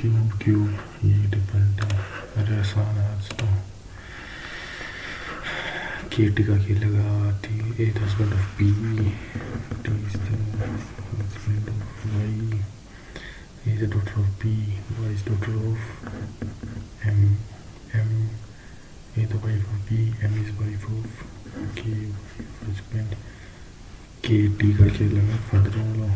Cube ये different है। अरे आसान है आज तो। के टी का खेलेगा T a the husband of P, T is the husband of Y, A is the daughter of P, Y is daughter of M, M a the wife of P, M is wife of K, husband K T का खेलेगा father in law.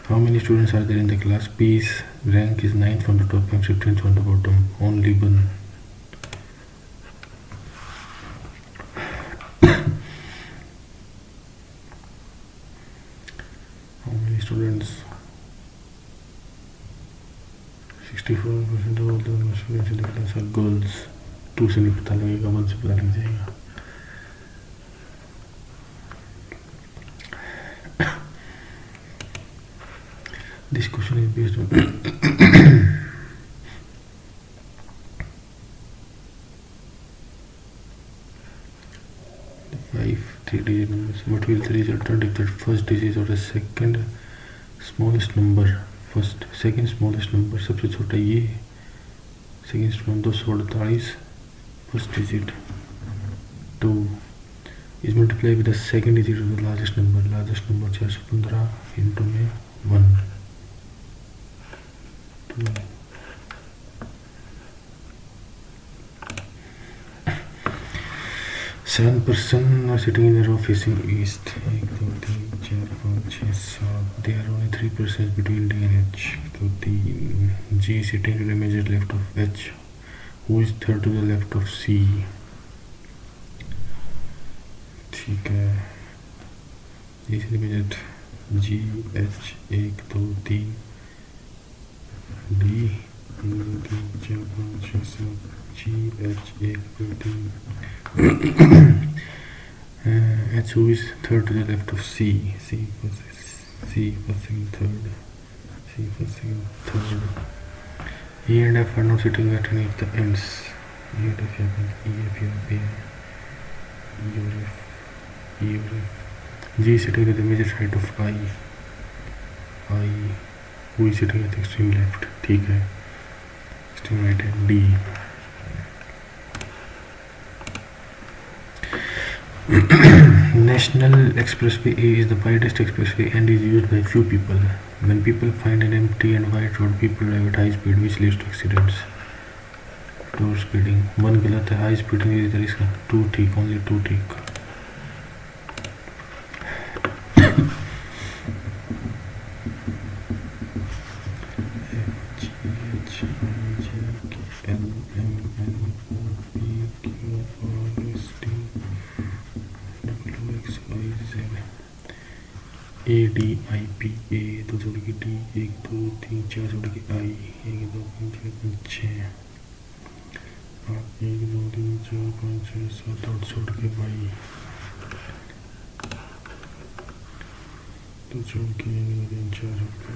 How many students are there in the class? P's rank is 9th from the top and 15th from the bottom. Only one. How many students? 64% of all the students in the class are girls. 2 से नहीं पता लगेगा, 1 से पता लग जाएगा। This question is based on 5 3-digit numbers. What will the resultant if the first digit or the second smallest number, first second smallest number सबसे छोटा ये, second smallest 248, first digit 2 is multiplied with the second digit of the largest number 415 into में 1 2 7 person are sitting in a row facing east. 1 2 3 4 5 6 7. There are only 3 persons between D and H. 2 3 G is sitting to the immediate left of H. Who is third to the left of C? ठीक है, G is immediate G H 1 2 3 D 1 2 3 4 5 6 7 G H 1 2 3 H who is third to the left of C. C first second third. C first second third. E and F are not sitting at any of the ends. E and F happen. E F here B. E or F. E or F. G is sitting at the immediate right of I. I who is sitting at the extreme left. ठीक है. Extreme right hand D. National Expressway A is the widest expressway and is used by few people. When people find an empty and wide road, people drive at high speed, which leads to accidents. Over speeding. 1 गलत है. High speeding is the risk. 2 ठीक. Only 2 ठीक. A D I P A 2 जोड़ के D 1 2 3 4 जोड़ के I 1 2 3 4 5 6 1 2 3 4 5 6 7 8 जोड़ के Y 2 जोड़ के 1 2 3 4 जोड़ के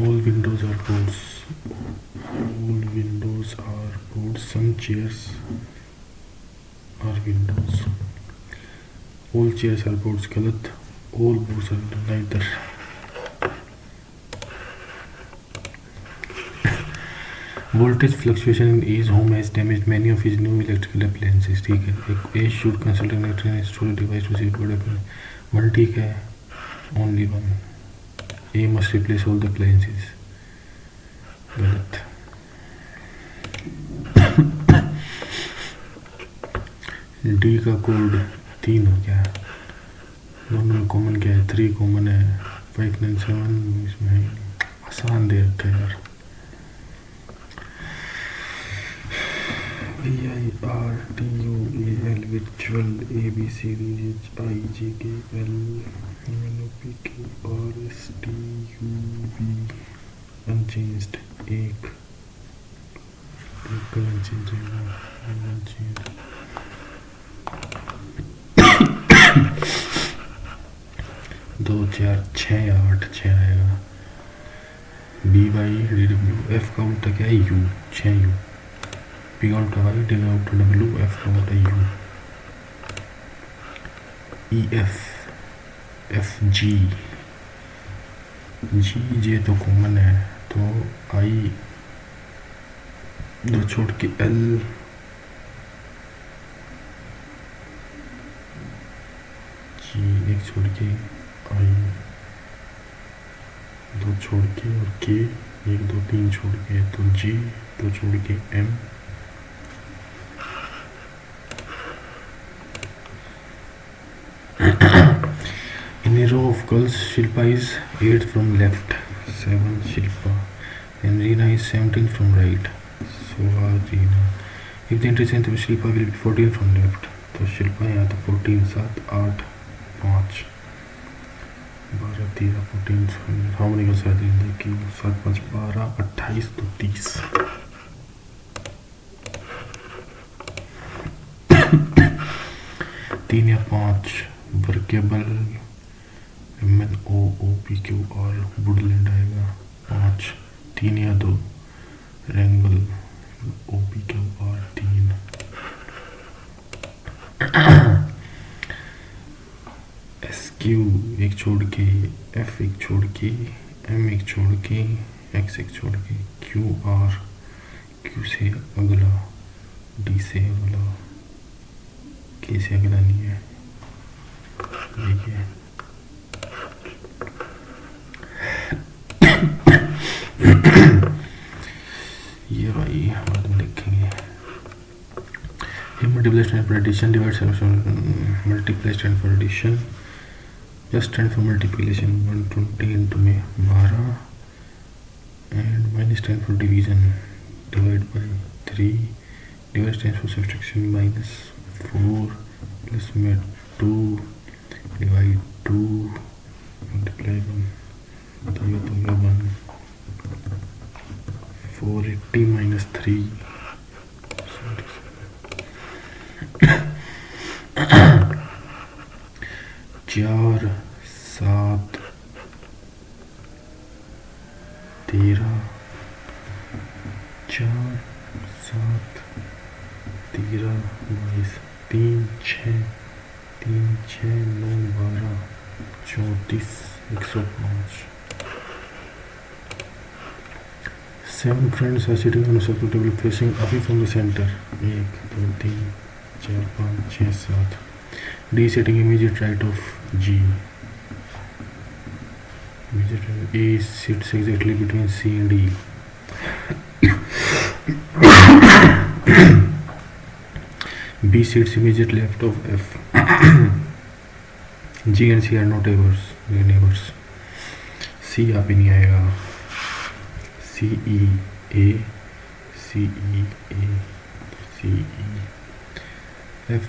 All windows are boards. All windows are boards. Some chairs are windows. All chairs are boards. गलत. All boards are neither. Voltage fluctuation in A's home has damaged many of his new electrical appliances. ठीक है. A should consult an electronic storage device to see what happens. 1 ठीक है. Only 1. A must replace all the appliances. गलत. D का code 3 हो गया. दोनों में कॉमन क्या है? 3 कॉमन है. 597 इसमें आसान दे रखा है यार. VIRTUAL virtual ABCDHIJKLMNOPQRSTUV unchanged. 1 unchanged. 2 4 6 8 6 आएगा. BY DW F का उल्टा क्या है? U 6 U. P आउट का y, D आउट का W, F आउट का U, E F, F G, G J तो कॉमन है, तो I दो छोड़ के L, G एक छोड़ के I, दो छोड़ के और K एक दो तीन छोड़ के, तो G दो छोड़ के M, in a row of girls, Shilpa is 8 from left, 7 Shilpa, and Reena is 17 from right, so Reena. If the interchange of Shilpa will be 14 from left, तो शिल्पा यहाँ तो 14, 7, 8, 5, 12, 13, 14, how many girls are there in the queue? 7, 5, 12, 28, तो 30. तीन या पाँच workable MNOOPQR Woodland आएगा 5, 3 या 2 रेंगल OPQR 3, SQ एक छोड़ के, F एक छोड़ के, M एक छोड़ के, X एक छोड़ के, QR Q से अगला, D से अगला, K से अगला नहीं है, देखिए ये भाई बाद में लिखेंगे. Multiply stand for addition, divide multiply stand for addition, plus stand for multiplication, 120 into में 12, and minus stand for division, divide by 3, divide stands for subtraction, minus 4, plus में 2, divide 2, multiply 1, तो ये तो होगा 1, 480 minus 3, चार 7 13, 4 7 13 22, 3 6 3 6 9 12 34 105. 7 friends are sitting on a circle table facing away from the center. 1 2 3 4 5 6 7. D sitting immediate right of G. A sits exactly between C and D. B sits immediate left of F. G and C are not neighbors. C यहाँ पे नहीं आएगा. C E A C E A C E. F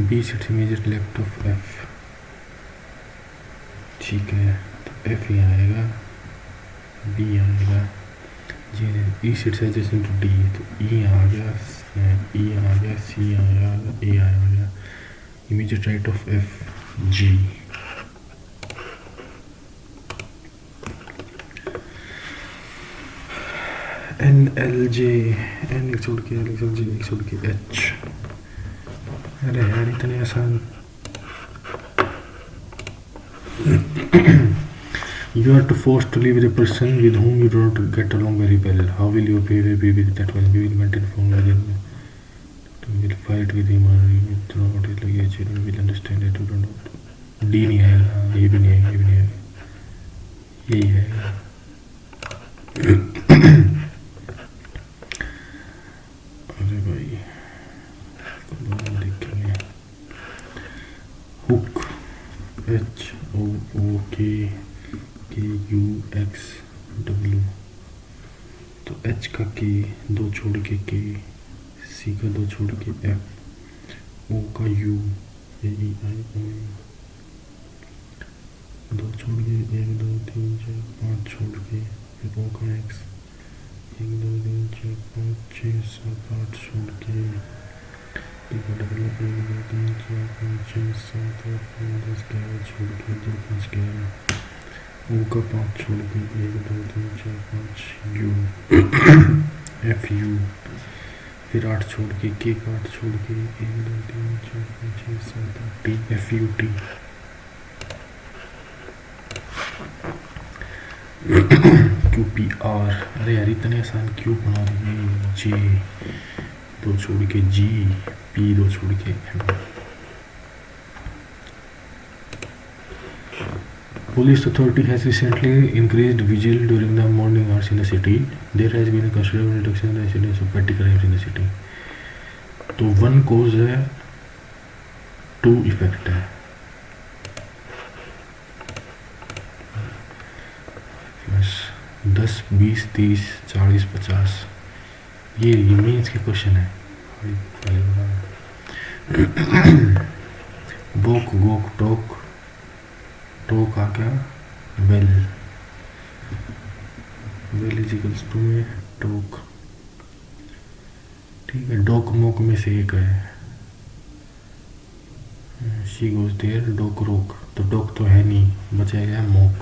B sits immediate left of F. ठीक है, तो F यहाँ आएगा, B यहाँ आएगा, E sits adjacent to D, तो E यहाँ आ गया, E यहाँ आ गया, C यहाँ आ गया, A यहाँ आ गया. Immediate right of F G. N L J, N एक छोड़ के L एक छोड़ J एक छोड़ के H. अरे यार इतने आसान. You are forced to live with a person with whom you do not get along very well. How will you be with that one? We will maintain formula. You will fight with him or you will throw out his luggage. You will understand that you don't know. D नहीं आएगा, ये भी नहीं आएगा, ये भी नहीं आएगा, यही आएगा. अरे भाई देखेंगे. Hook H O O K K U X W. तो H का K दो छोड़ के K, C का दो छोड़ के F, O का U A E I O U, दो छोड़ के 1 2 3 4 5 छोड़ के फिर O का X 1 2 3 4 5 6 7 8 छोड़ के एक डबल 1 2 3 4 5 6 7 8 9 10 11 छोड़ के 2 5 11 O का 5 छोड़ के 1 2 3 4 5 U F U फिर 8 छोड़ के, एक 8 छोड़ के 1 2 3 4 5 6 7 8 T F U T Q P R. अरे यार इतने आसान क्यों बना दिए। जे 2 छोड़ के जी, पी 2 छोड़ के M. Police authority has recently increased vigil during the morning hours in the city. There has been a considerable reduction in the incidence of petty crimes in the city. तो 1 cause है, 2 effect है। बस 10 20 30 40 50 ये means के question है। बोक gawk टोक, टोक आ गया well, well equals to में टोक। ठीक है, डोक मोक में से एक है। शी गोज देयर, डोक रोक, तो डोक तो है नहीं, बचा गया mock.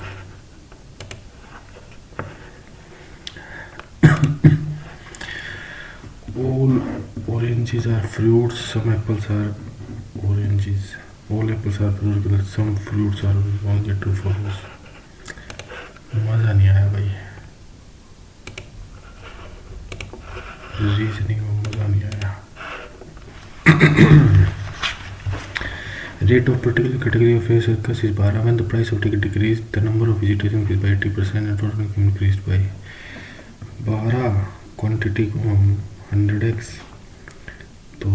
All oranges are fruits, some apples are oranges. All apples are fruits, some fruits are only true for us. मज़ा नहीं आया भाई, रीजनिंग में मज़ा नहीं आया। Rate of particular category of a circus is 12. When the price of ticket decreased, the number of visitors increased by 80% and total income increased by 12। Quantity को हम 100x, तो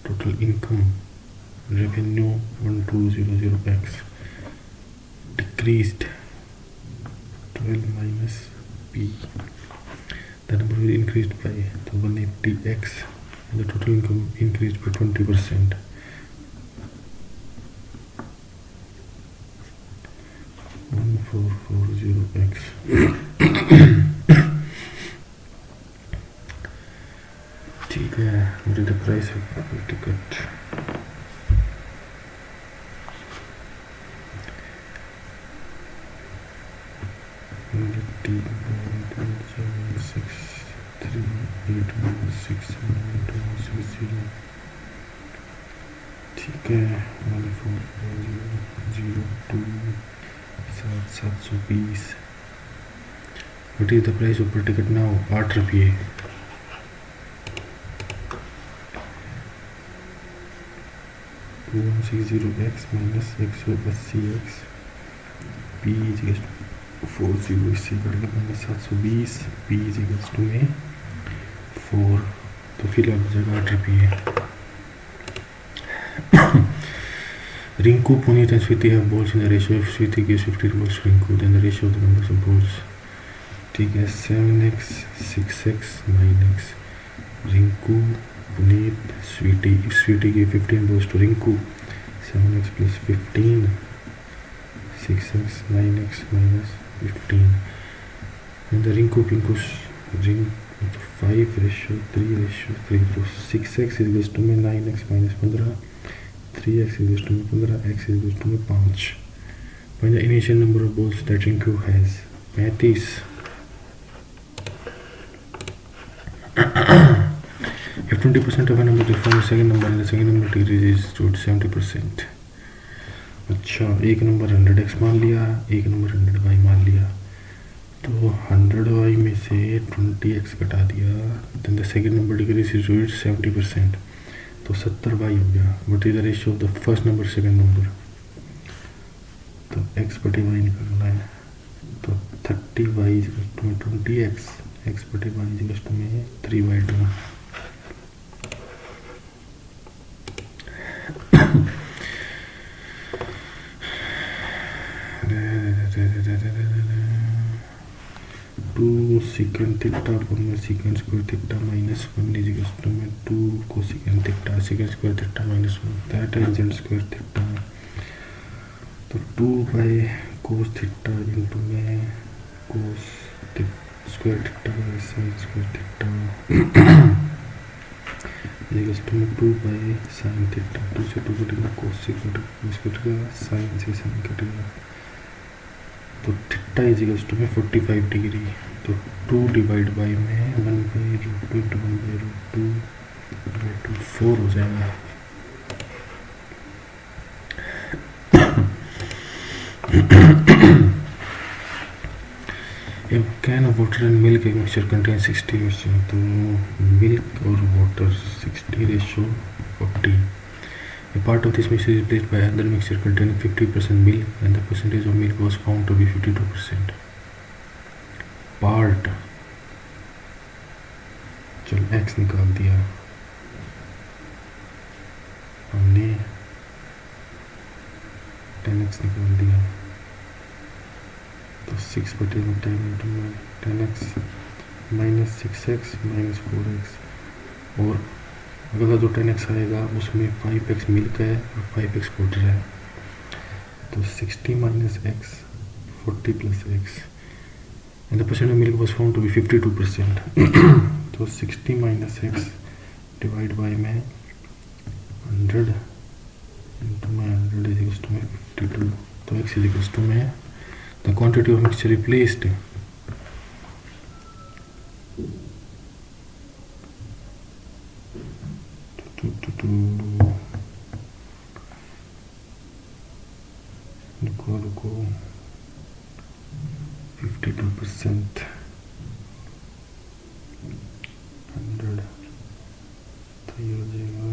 total income revenue 1200x decreased 12 minus p, the number will increased by 180x and the total income increased by 20%. ठीक है, मुझे the price of ticket ठीक है, 720। What is the price of per ticket now? 8 रुपये। To 160x minus 180x P इजिकल्स 40, इससे कर लो minus 720, P equals to में 4, तो फिलहाल जगह 8 रुपये। Rinku, Puneet and Switi have balls in the ratio. If Switi gives 50 balls to Rinku, then the ratio of the numbers of balls. ठीक है, 7x 6x 9x Rinku, Puneet, Switi. If Switi gives 15 balls to Rinku, 7x plus 15, 6x 9x minus 15. And the Rinku Pinku's ring 5 ratio 3 ratio 3, तो 6x is equals to में 9x minus 15, 3x is equals to में 15, x is equals to में 5. Find the initial number of balls that Rinku has. 35. If 20% of a number is from the second number and the second number decreases to 70%. अच्छा, एक number 100x मान लिया, एक number 100y मान लिया, तो 100y में से 20x घटा दिया, then the second number decreases to 70%, तो 70y हो गया। What is the ratio of the first number second number? तो x बटे y निकालना है, तो 30y is equal to 20x, x बटे y is equal to 3/2। Two secant theta upon secant square theta minus 1 is equals to 2 cosecant theta secant square theta minus 1, that tangent square theta, तो 2 by cos theta into में cos square theta by sin square theta is equals to 2 by sin theta, 2 से 2 कटेगा, cos से कटेगा, sin से sin कटेगा, तो theta is equals to में 45 डिग्री, तो तो 2 डिवाइड बाई में 1/√2 इंटू 1/√2 4 हो जाएगा। A can of water and milk mixture contains 60 ratio, तो milk और water 60 ratio 40. A part of this mixture is replaced by another mixture containing 50% milk and the percentage of milk was found to be 52%. Part, चल x निकाल दिया हमने, 10x निकाल दिया, तो 6/10 into 10x minus 6x minus 4x, और अगला जो 10x आएगा उसमें 5x मिल्क है और 5x वाटर है, तो 60 minus x 40 plus x and the percent of milk was found to be 52%. तो 60 माइनस x डिवाइड बाई में 100 इंटू में 100 इज इक्वल्स टू में 52, तो x इज इक्वल्स टू में the quantity of mixture replaced रुको 52% 100, तो ये हो जाएगा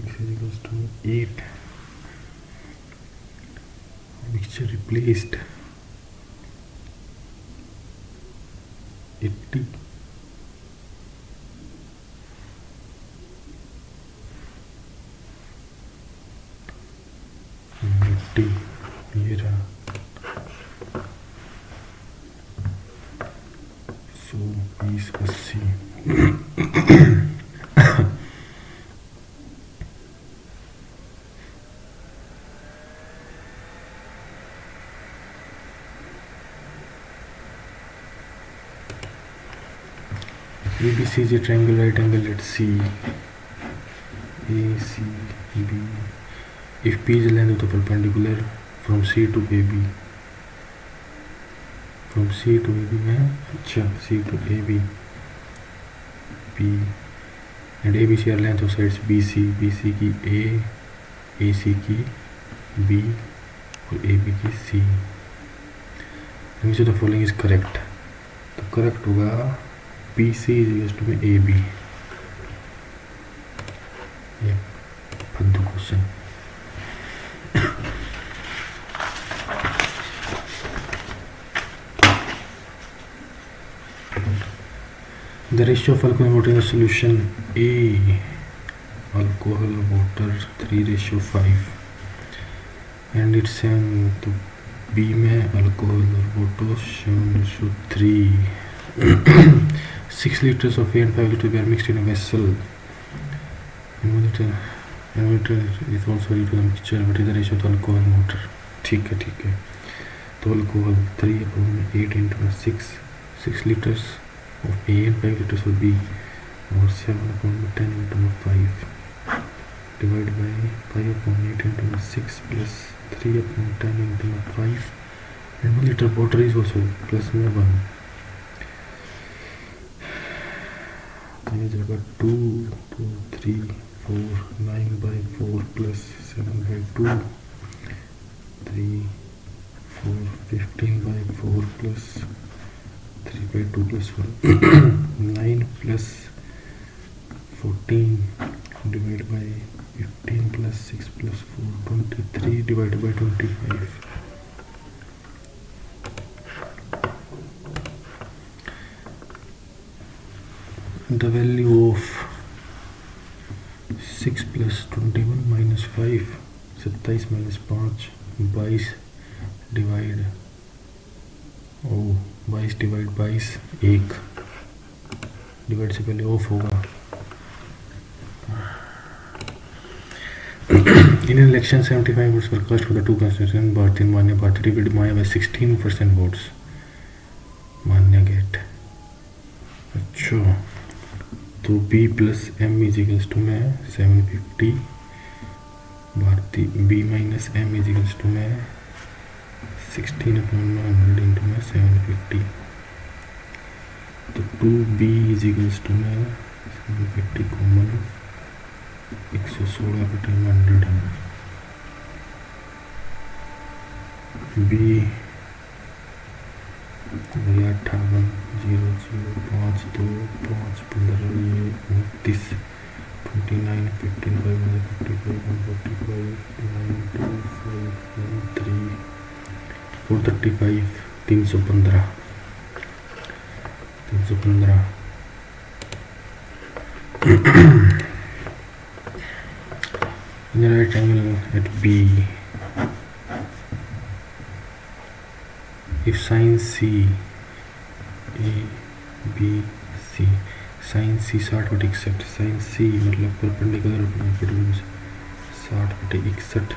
x is equals to 8, mixture replaced 80, ये रहा 120 80। ABC is a triangle right angle at C. ACB. If P is the length of the perpendicular from C to AB. From C to AB है, अच्छा C to AB, P and ABC are length of sides BC. BC की A, AC की B और AB की C. Which of the following is correct? तो correct होगा BC is equals to AB. ये फद्दू question. The ratio of alcohol and water in the solution A, alcohol water 3:5 and it's 7, तो B में alcohol और water 7:3. 6 liters of air and 5 liters were mixed in a vessel. Inverter is also ready to the mixture. What is the ratio of alcohol and water? ठीक है, तो alcohol 3/8 into 6 liters of A and 5 liters of B, or 7/10 into 5 divided by 5/8 into 6 plus 3/10 into 5, and 1 liter water is also plus में 1, तो ये जगह 2 2 3 4 9/4 plus 7/2 3 4 15/4 plus 3/2 plus 1 9 plus 14 divided by 15 plus 6 plus 4 23 divided by 25. The value of 6 plus 21 minus 5 27 minus 5 22 divide 22 1 divide से पहले of होगा। In an election 75 votes were cast for the two constituents, Bharti and Manya. Bharti defeated Maya by 16% votes. Manya get, अच्छा तो B plus M is equals to में 750, Bharti B minus M is equals to में 16/100 into में 750, 2b is equals to में 50 common 116 बटे 100 b 58 0 0 5 2 5 15 ये 29 29 15 5 55 145 9 2 5 1 3 435 315 315 in the right angle at B, if sin C A B C sin C 60 बटे 61 sin C मतलब perpendicular hypotenuse 60 बटे 61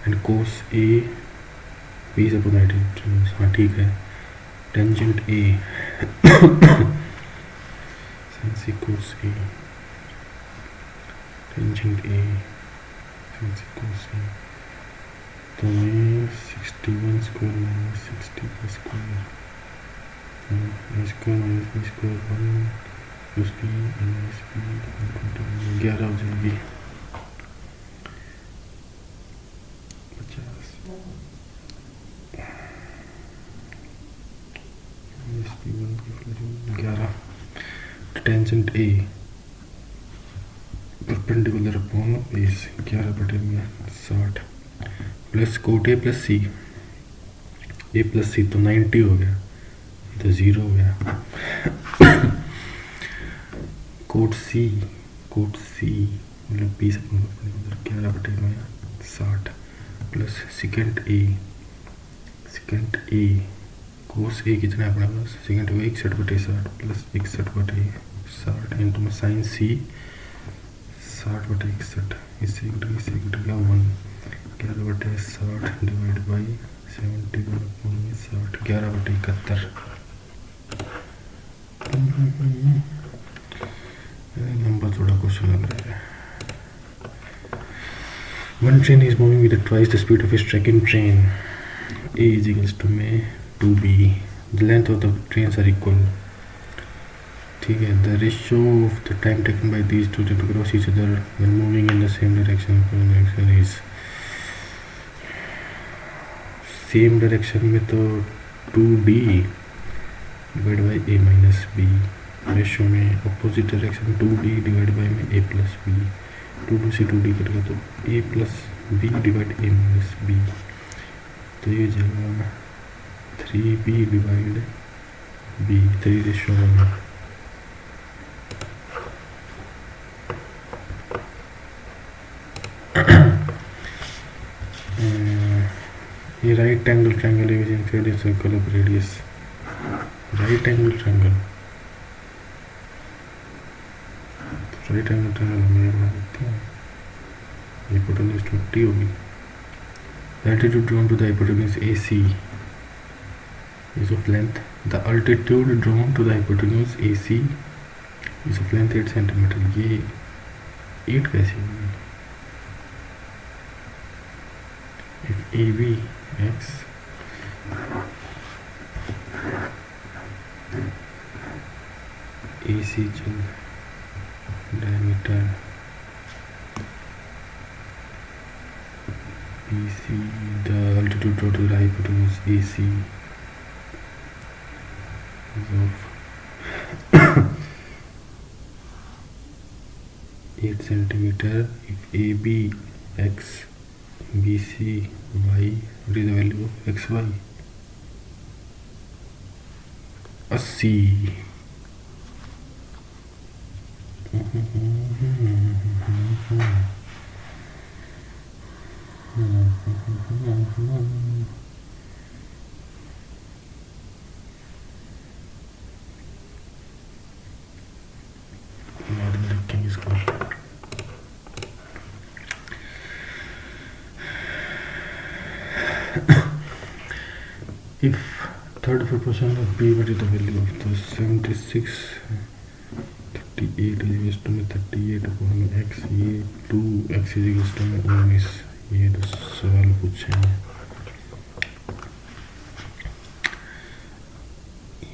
and cos A B से upon hypotenuse हाँ ठीक है tangent A sin C cos A tangent A sin C cos A तो ये 61 square minus 60 का square a square minus b square 1 plus b minus b 11 हो जाएगी 50 माइनस b1 की 11 tangent a perpendicular upon base 11 बटे में 60 plus cot A plus C A plus C तो 90 हो गया तो 0 हो गया कोट सी मतलब 20 11 बटे में 60 प्लस सेकेंड ए कोस ए कितना है अपने पास सेकेंड ए 61 बटे 60 प्लस 61 बटे 60 इंटू में साइन सी 60 बटे 61 इससे कट गया 1 11 बटे 60 डिवाइड बाई 71/60 11 बटे 71 नंबर थोड़ा क्वेश्चन लग रहा है One train is moving with twice the speed of a second train. A is equals to में 2b. The length of the trains are equal. ठीक है the ratio of the time taken by these two to cross each other when moving in the same direction is same direction में तो 2d divide by a minus b ratio में opposite direction 2d divide by में a plus b 2d से 2d कटेगा तो a plus b divide a minus b तो ये जाएगा 3b डिवाइड b 3:1 ये राइट एंगल ट्रायंगल है which include in circle of radius right angle triangle हमें बना सकते हैं हाइपोटेन्यूज 20 होगी altitude drawn to the hypotenuse AC is of length the altitude drawn to the hypotenuse AC is of length 8 cm ये 8 कैसे होगी if AB x AC चल diameter BC the altitude drawn to the hypotenuse AC is of 8 centimeter if AB x BC y what is the value of xy 80 देखेंगे इसको if third proportion of b what is the value of the 76 38 is equals to 38 upon x ये 2x is equals to 19 ये तो सवाल पूछे हैं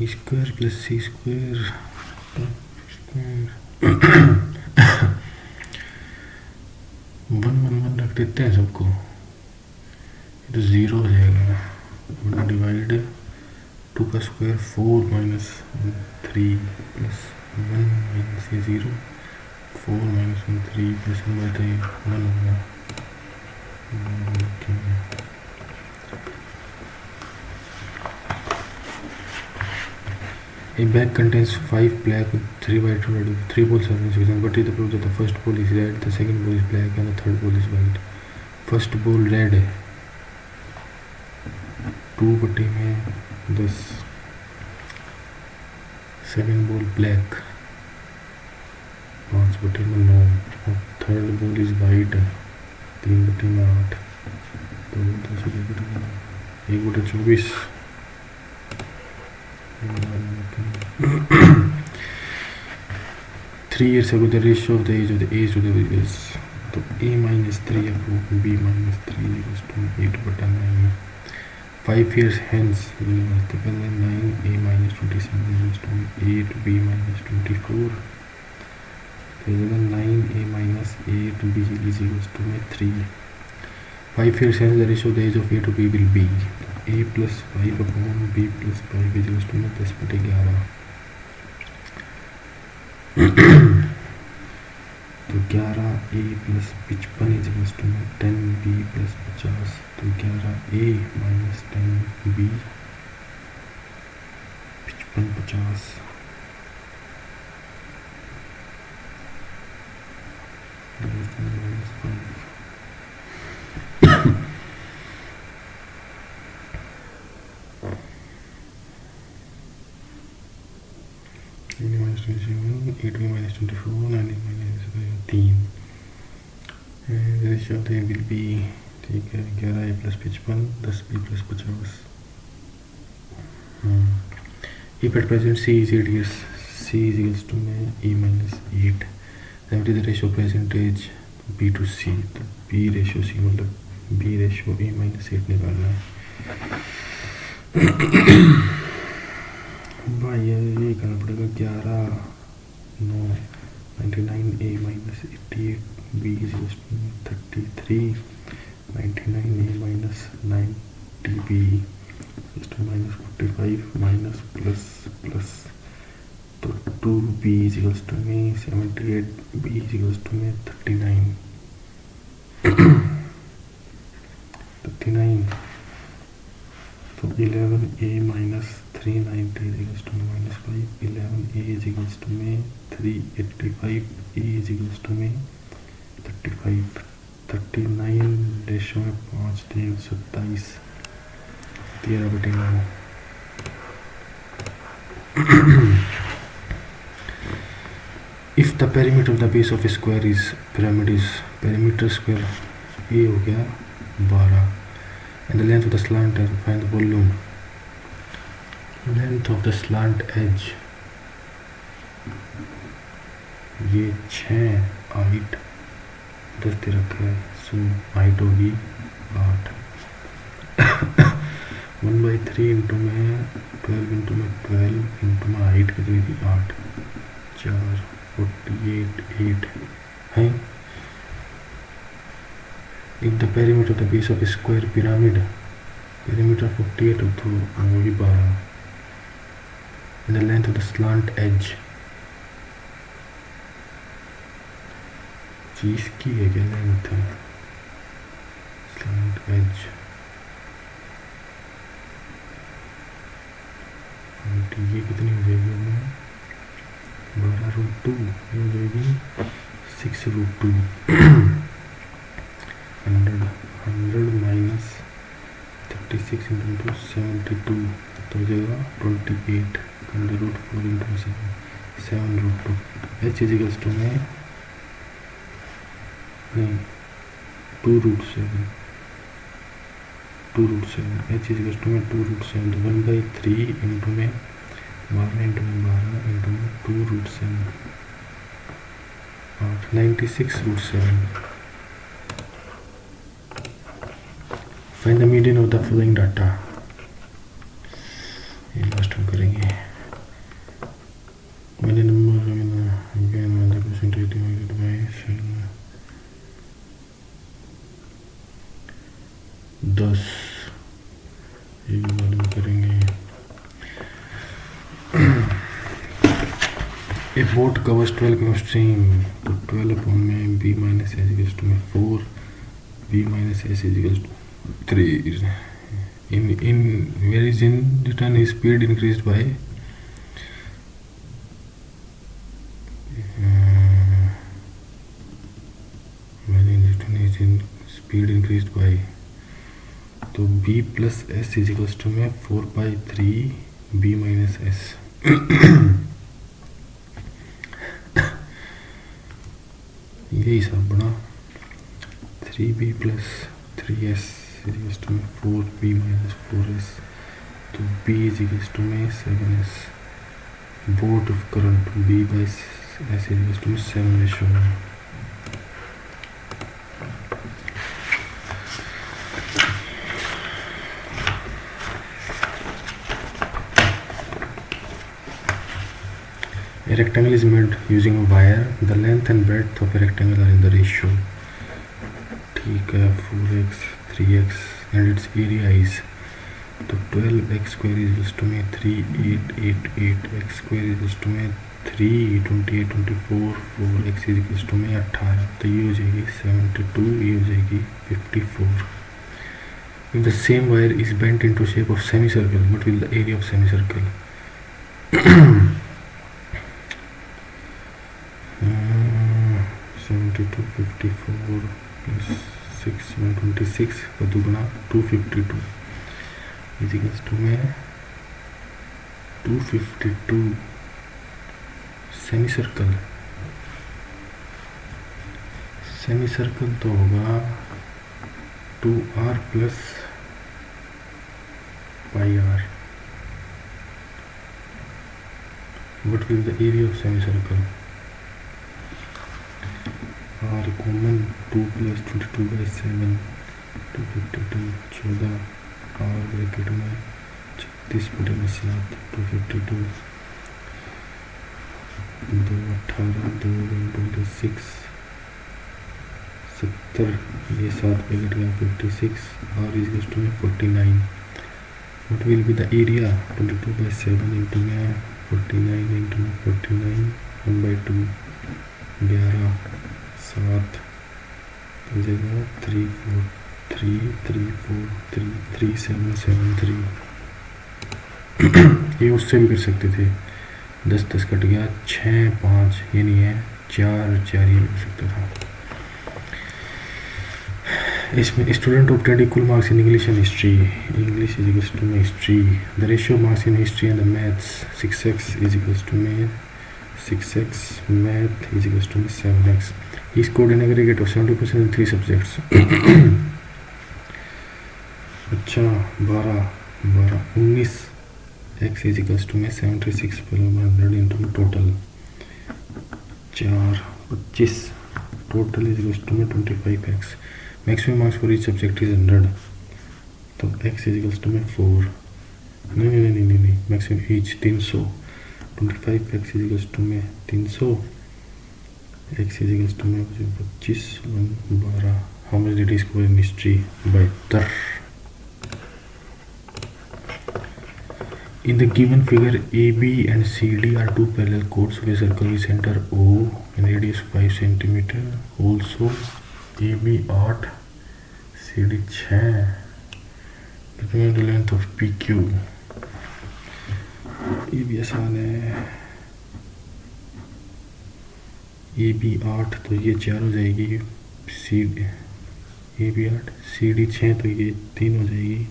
E square plus C square one one one रख देते हैं सबको, ये तो ज़ीरो हो जाएगा। वन डिवाइड टू का square four minus three plus one minus ये zero, four minus one three plus one by three one हो गया। A bag contains 5 black with 3 white and 3 balls are in but it proves that the first ball is red, the second ball is black and the third ball is white. First ball red है 2 बटे में 10, second ball black 5 बटे में 9 और third ball is white 3 बटे में 8, तो 10 1 बटे 24। 3 years ago the ratio of the age of the age to the is तो a minus 3 upon b minus 3 equals to 8 बटा 9। 5 years hence तो पहले 9 a minus 27 equals to 8 b minus 24, तो 9 a minus 8 b is equals to 3। 5 years hence the ratio of the age of a to b will be a plus 5 upon b plus 5 is equals to 10 बटे 11। तो 11 a plus 55 is equals to 10 b plus 50, तो 11 a minus 10 b 55 50 8 minus 24 9 minus 3 ratio of will be, ठीक है 11 a plus 55 10 b plus 50। If at present c is 8 years, c is equals to a minus 8, that is the ratio of percentage b to c, तो b ratio c मतलब b ratio a minus 8 निकालना है। भाई ये करना पड़ेगा 11 9 99 a minus 88 b is equals to 33 99 a minus 90 b is to minus 45 minus plus तो 2 b is equals to 78 b is equals to 39 39, तो 11 a minus 390 is equals to minus 5, 11 a is equals to 385 a is equals to 35 39 ratio में 5 3 27 13 बटे 9। If the perimeter of the base of a square is pyramid is perimeter square a हो गया 12 and the length of the slant edge, find the volume, length of the slant edge ये 6 8 10 दे रखा है, so height होगी 8 1/3 into में 12 into में 12 into में height कितनी थी 8 4 48 8 है। If the perimeter of the base of a square pyramid, perimeter 48 तो होगी 12 and the length of the slant edge, चीज की है क्या लेंथ है slant edge, ये कितनी हो जाएगी हमें 12√2 हो जाएगी 6√2 100 minus 36 into 72 तो हो जाएगा 28 √4 into 7 7√2 h is equals to में नहीं 2√7 h is equals to में 2√7 तो 1/3 into में 12 into में 12 into में 2√7 96√7। Find the median of the following data, ये लास्ट हम करेंगे। ये भी मालूम करेंगे। A boat covers 12 km stream, तो 12 upon में b minus s equals to में 4, b minus s is equals to 3. In where is in return his speed increased by when in return is in speed increased by, तो b plus s is equals to में 4 by 3 b minus s. ये हिसाब बना 3b plus 3s is equals to में 4b minus 4s, तो b is equals to में 7s. boat of current b by s is equals to में 7/1. A rectangle is made using a wire. The length and breadth of a rectangle are in the ratio. ठीक है, 4x 3x and its area is, तो 12x square is equals to में 3888, x square is equals to में 328 24, 4x is equals to में 18, तो ये हो जाएगी 72, ये हो जाएगी 54. If the same wire is bent into shape of semicircle, what will the area of semicircle? 72 54 plus 6 126 का दुगना 252 is equals to में 252 सेमीसर्कल तो होगा 2r plus pi r. What will the area of semicircle? r common 2 plus 22 by 7 252 14 r bracket में 36/7 252 2 18 2 26 70, ये 7 पे cut गया 56, r is equals to 49. What will be the area? 22 by 7 into 49 into 49 1 by 2 11 7 जगह 3 4 3 3 4 3 3 7 7 3. ये उससे भी कर सकते थे, 10 10 कट गया 6 5, ये नहीं है 4 4, ये हो सकता था. इसमें student obtained equal marks in English and history. English is equals to history. The ratio of marks in history and the maths 6x is equals to 6x, math is equals to 7x. He scored an aggregate of 70% in 3 subjects. अच्छा 12 19, x is equals to 76 100 into total 4 25, total is equals to 25x. Maximum marks for each subject is 100, तो x is equals to 4, नहीं maximum each 300, 25x is equals to 300, x is equals to 25 12. How much did he score in history? 72. In the given figure, AB and CD are two parallel chords of a circle with center O and radius 5 cm. Also, AB 8, CD 6. Determine the length of PQ. ये भी आसान है. AB 8 तो ये 4 हो जाएगी, AB 8 CD 6 तो ये 3 हो जाएगी,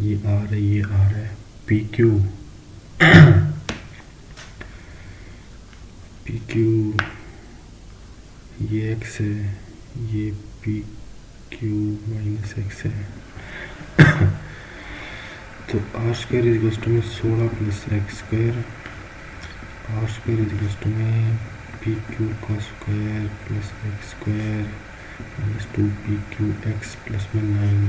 ये R है ये R है. PQ PQ ये x है, ये PQ माइनस x है. तो r square is equals to 16 plus x square, r square is equals to PQ का square plus x square minus 2PQX plus 9.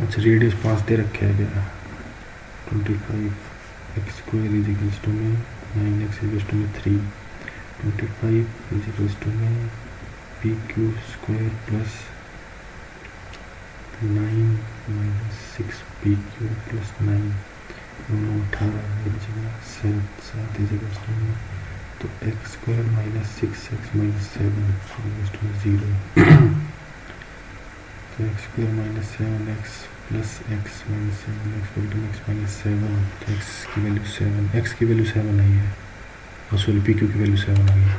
अच्छा रेडियस 5 दे रखे है क्या, 25 x square is equals to में 9x इक्वल्स टू में 3, 25 इज इक्वल्स टू में P Q square plus 9 minus 6 P Q plus 9 दोनों 18 एक जगह 7 इज इक्वल्स टू में, तो x square minus 6x minus 7 equals to 0 तो x square minus 7x plus x minus 7x equal to x minus 7, तो x की value 7, x की value 7 आई है और सॉरी पी क्यू की वैल्यू 7 आई है।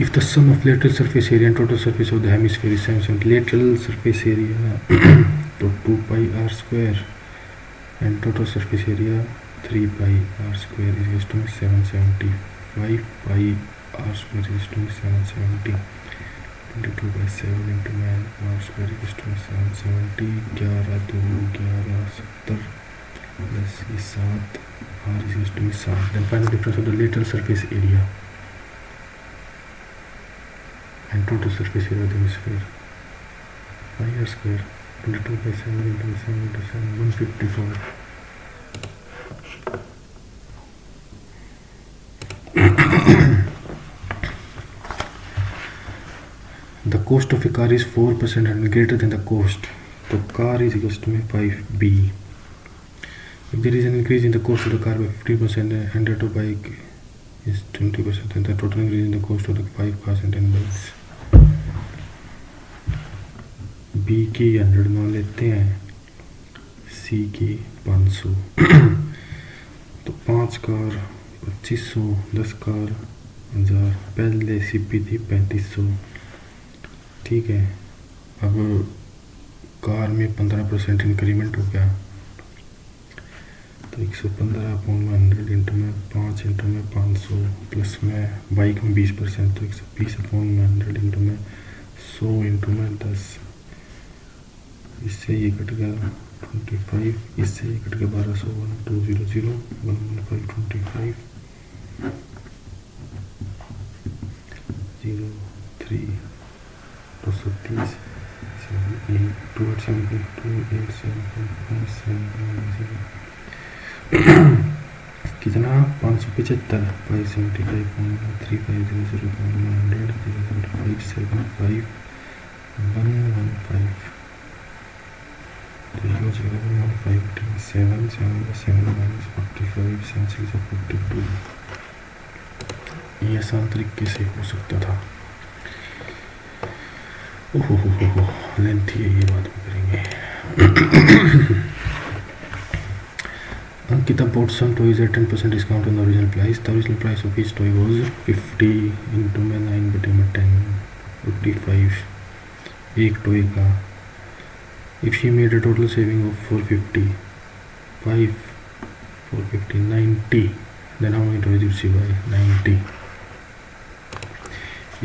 If the sum of lateral surface area and total surface of the hemisphere is 770, lateral surface area तो 2 pi r square and total surface area 3 pi r square is equal to 770, 5 pi r square is equal to 770, 22 by 7 into man r square is equal to 770, 11 2 11 70 plus 7 r is equal to 7. Then find the difference of the lateral surface area and total surface area of the hemisphere. Pi r square 22 by 7 into 7 into 7 154. The cost of a car is 4% and greater than the cost. So car is equals to 5b. If there is an increase in the cost of the car by 50% and the bike is 20%, then the total increase in the cost of the 5 cars and 10 bikes. B की 100 मान लेते हैं, C की 500 तो 5 car 2500, 10 car 1000, पहले CP थी 3500, ठीक है। अब कार में 15% इंक्रीमेंट हो गया तो 115 अपॉन 100 इंटू में 5 इंटू में 500 प्लस में बाइक में 20% तो 120 अपॉन 100 इंटू में 100 इंटू में 10, इससे ये कट गया 25, इससे ये कट गया 1200, 1200 11525 03 230 कितना 575 575.350 115 तो ये हो जाएगा 157 7 minus 45 7 6 42। ये आसान तरीके से हो सकता था। ओहो हो लेंथी है ये, बात में करेंगे। Ankita bought some toys at 10% discount on the original price. The original price of each toy was 50 into 9 बटे 10 55 एक टॉय का। If she made a total saving of 450 90, then how many toys did she buy? 90।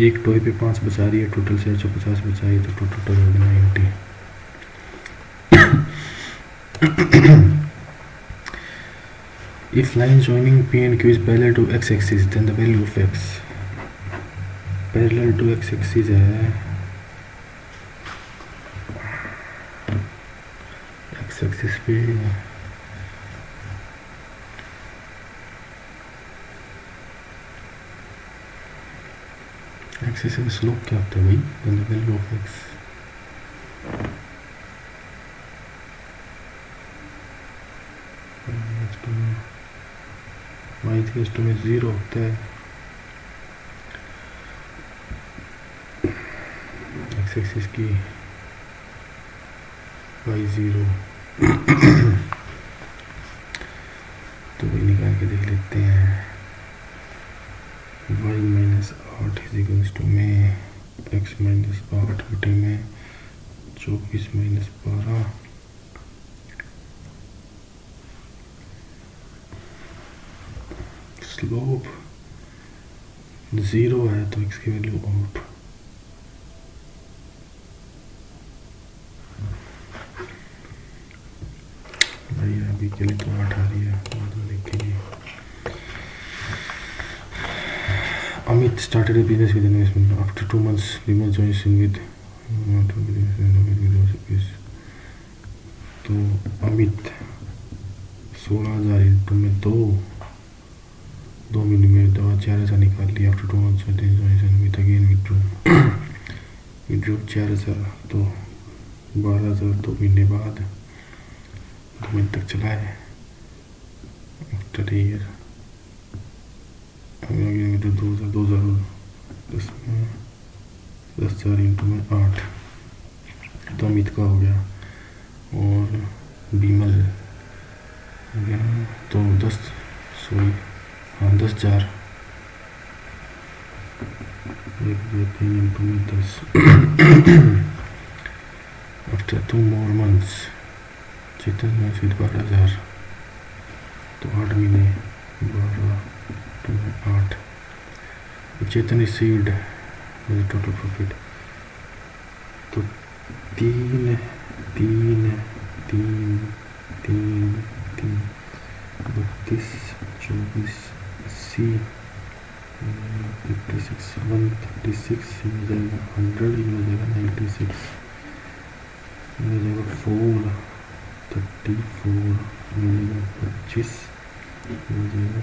एक toy पे 5 बचा रही है, total 450 बचाई तो टोटल टॉय होगा 90। If line joining P and Q is parallel to x-axis, then the value of x parallel to x-axis है, x-axis पे x-axis का स्लोप क्या होता है भाई? then the value of x y equals to में 0 होता है, एक्स एक्सिस की y 0 तो वही निकाल के देख लेते हैं। y minus 8 is equals to में x माइनस 8 बटे में 24 माइनस 12 स्लोप 0 है तो x की वैल्यू 8। भाई अभी के लिए तो 8 आ रही है, बाद में देखेंगे। Amit started a business with investment. After 2 months, Bimal joins in with तो अमित 16,000 इंटू में 2 महीने में दवा 4,000 निकाल लिया. After 2 months with again withdraw 4,000 तो 12,000 2 महीने बाद 2 महीने तक चला है. आफ्टर ईयर विड्रॉ 2,000 इसमें 10,000 इंटू में 8 तो अमित का हो गया. और बीमल हो गया तो 10,000 इंटू में 10. आफ्टर 2 more months चेतन में फिर 12,000 तो 8 महीने 12 2 8. चेतन रिसीव्ड टोटल प्रॉफिट तो 3 32 24 80 56 136 हो जाएगा 100 हो जाएगा 96 हो जाएगा 4 34 हो जाएगा 25 हो जाएगा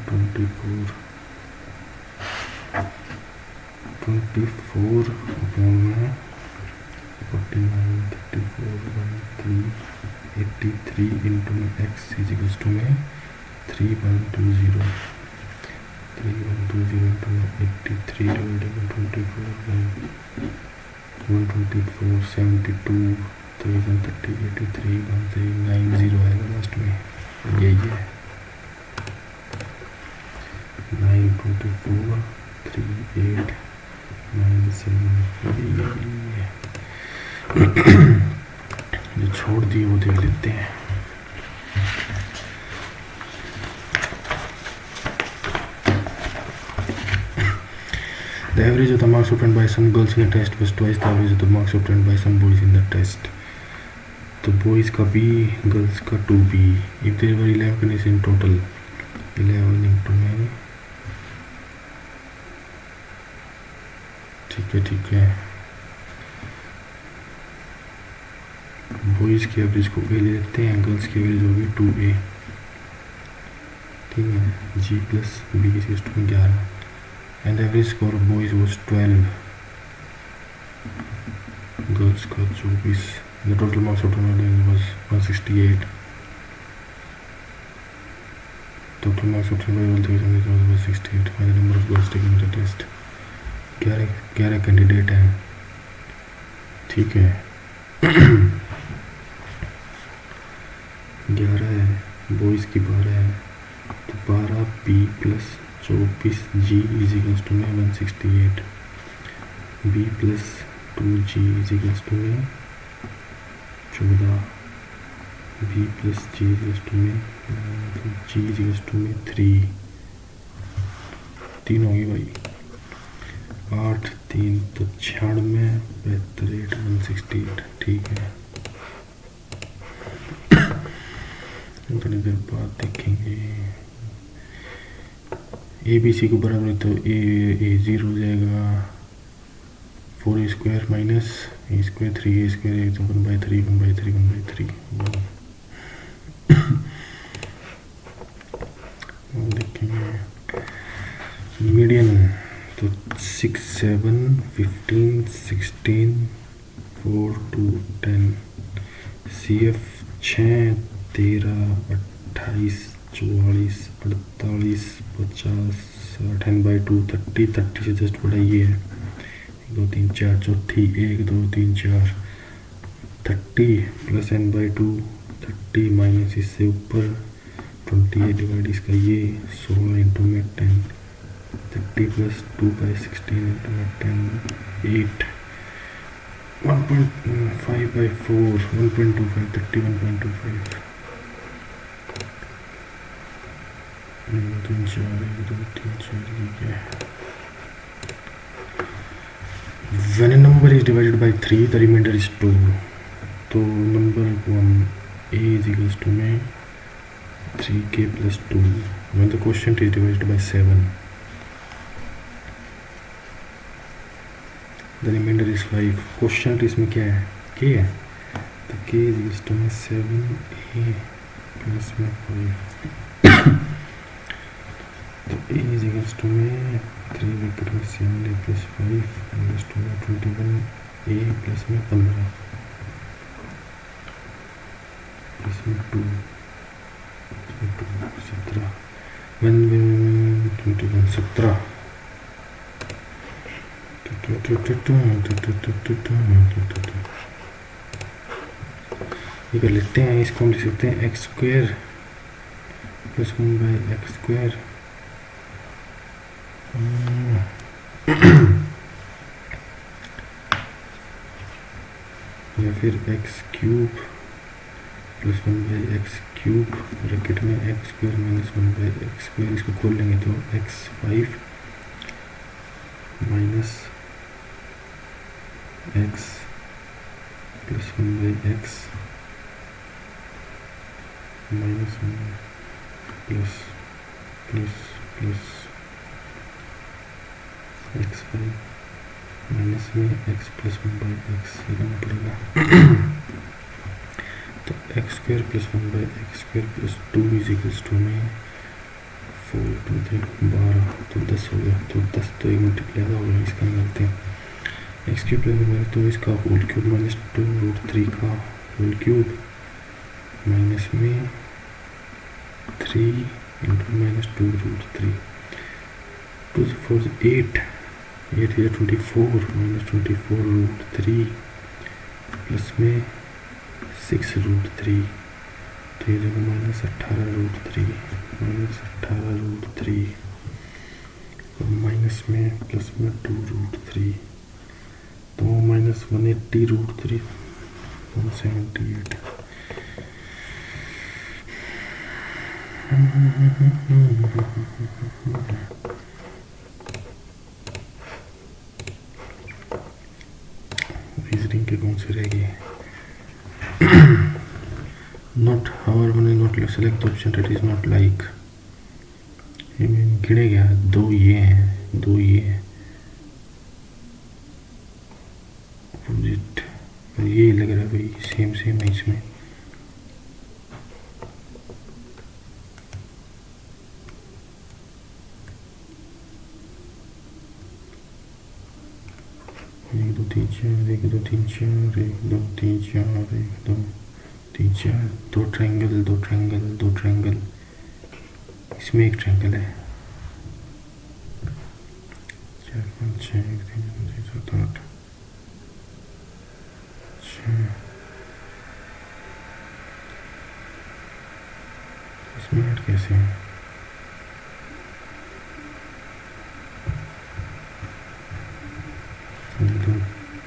24 अपॉन में 49 34 83 इंटू में x इज इक्वल्स टू में 3120 इंटू में 83 डिवाइडेड बाय 24 72 30 83 1390 आएगा लास्ट में. यही है 924 38 97 जो छोड़ दिए वो देख लेते हैं. The average of the marks obtained by some girls in the test was twice the average of the marks obtained by some boys in the test. तो boys का B, girls का 2B. If there were 11 candidates in total, 11 into में ठीक है. Boys की average को A ले लेते हैं, गर्ल्स की एवरेज होगी 2A. ठीक है. G प्लस B की सिस्टम में 11 and average score of boys was 12, girls का 24. The total marks of tournament was 168. Total marks of tournament was 168. Final number of girls taking the test 11 candidate हैं. ठीक है. 11 है, boys की 12 है तो 12 B plus 24 G is equals to में 168. B plus 2G is equals to में 14. B plus G is equals to में G इज इक्वल्स टू में 3 होगी भाई. 8 3 तो 96 72 168. ठीक है. थोड़ी देर बाद देखेंगे. ए बी सी को बराबर है तो ए 0 हो जाएगा 4 स्क्वायर माइनस ए स्क्वायर 3 ए स्क्वायर तो 1/3 1/3 1/3. देखेंगे मीडियन तो 6 7 15 16 4 2 10. सी एफ 6 13 28 44 48 50 60 n/2 30 से जस्ट बड़ा ये है. 1 2 3 4 चौथी 1 2 3 4 30 प्लस n/2 30 माइनस इससे ऊपर 28 डिवाइड इसका ये 16 इंटू में 10 30 प्लस 2/16 इंटू में 10 8 1.5/4 1.25 30 1.25 3 4 1 2 3 4. ठीक है. When a number is divided by 3, the remainder is 2. तो number 1 A is equals to में 3k plus 2. When the quotient is divided by 7, the remainder is 5. Question इसमें क्या है, k है, तो k इज टू में 7a प्लस में 5. तो a इज टू में 3 ब्रैकेट में 7a प्लस 5 इज टू में 21a प्लस में 15 प्लस में 2 17 21 17. ये कर लेते हैं, इसको हम लिख सकते हैं x square plus 1 by x square या फिर x cube plus 1 by x cube bracket में x square minus 1 by x square. इसको खोल लेंगे तो x 5 minus x plus 1 by x minus 1 plus plus plus x 5 minus में x plus 1 by x करना पड़ेगा. तो x square plus 1 by x square plus 2 is equals to में 4 2 3 12 तो 10 हो गया. तो 10 तो एक मल्टीप्लाई हो गया, इसका निकालते हैं. एक्स क्यूब प्लस में तो इसका होल क्यूब माइनस 2 रूट 3 का होल क्यूब माइनस में 3 into minus 2 root 3 2 4 8 8 is 24 minus 24 root 3 plus में 6 रूट 3 तो ये जगह माइनस 18 रूट 3 माइनस 18 रूट 3 और माइनस में प्लस में 2 रूट 3 तो माइनस 180 रूट 3 178. रीजनिंग के कौन से रह गए. नॉट हावर मैंने not select the option that is not like. ये मैं गिने गया, 2 ये हैं, 2 ये हैं अपोजिट. ये लग रहा है भाई सेम सेम है इसमें. एक दो तीन चार एक दो तीन चार एक दो तीन चार एक दो तीन चार. दो ट्रायंगल दो ट्रायंगल दो ट्रायंगल. इसमें एक ट्रायंगल है. 4 5 6 1 3 4 5 7 8 इसमें ऐड कैसे है. एक दो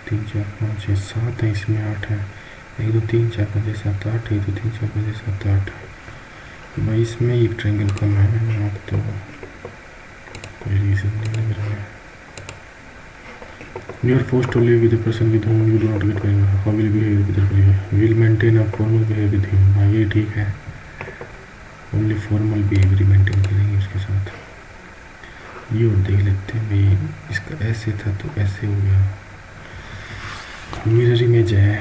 तीन चार पाँच छः 7 है, इसमें 8 है. 1 2 3 4 5 6 7 8 1 2 3 4 5 6 7 8. भाई इसमें एक ट्रायंगल कम है. अब तो कोई रीज़न नहीं लग रहा है. You are forced to live with a person with whom you do not get along. How will you behave with that person? Will maintain a formal behavior with him. हाँ ये ठीक है. Only formal behavior maintain करेंगे उसके साथ. ये और देख लेते हैं भाई. इसका ऐसे था तो ऐसे हो गया. मिरर इमेज है.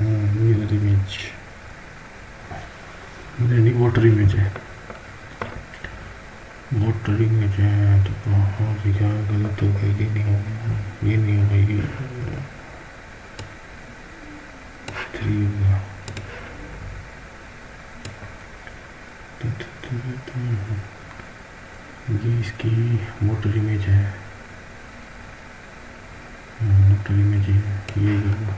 मिरर इमेज नहीं वाटर इमेज है. वाटर इमेज है तो क्या गलत हो गया. ये नहीं होगा, ये नहीं होगा, ये 3 होगा. ये इसकी वाटर इमेज है. वाटर इमेज है ये होगा.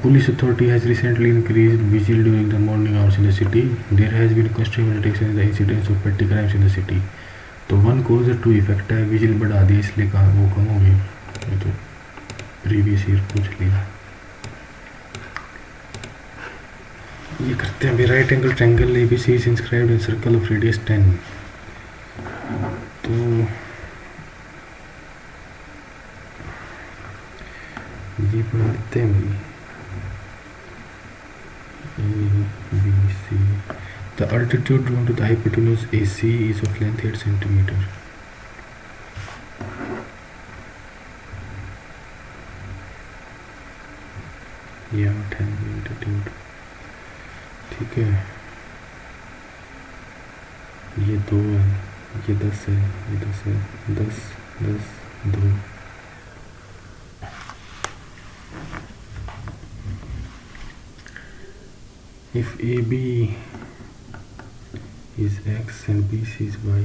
Police authority has recently increased vigil during the morning hours in the city. There has been considerable reduction in the incidence of petty crimes in the city. तो one cause to effect है. Vigil बढ़ा दिया इसलिए कहा वो कम हो गई. ये तो प्रीवियस ईयर पूछ लिया. ये करते हैं. Right angle triangle ABC is inscribed in circle of radius 10. तो ये पढ़ लेते हैं भाई. ABC. The altitude drawn to the hypotenuse AC is of length 8 centimeter. ये 8 है altitude, ठीक है, ये 2 है, ये 10 है, ये 10 है, 10 10 2. If AB is x and BC is y,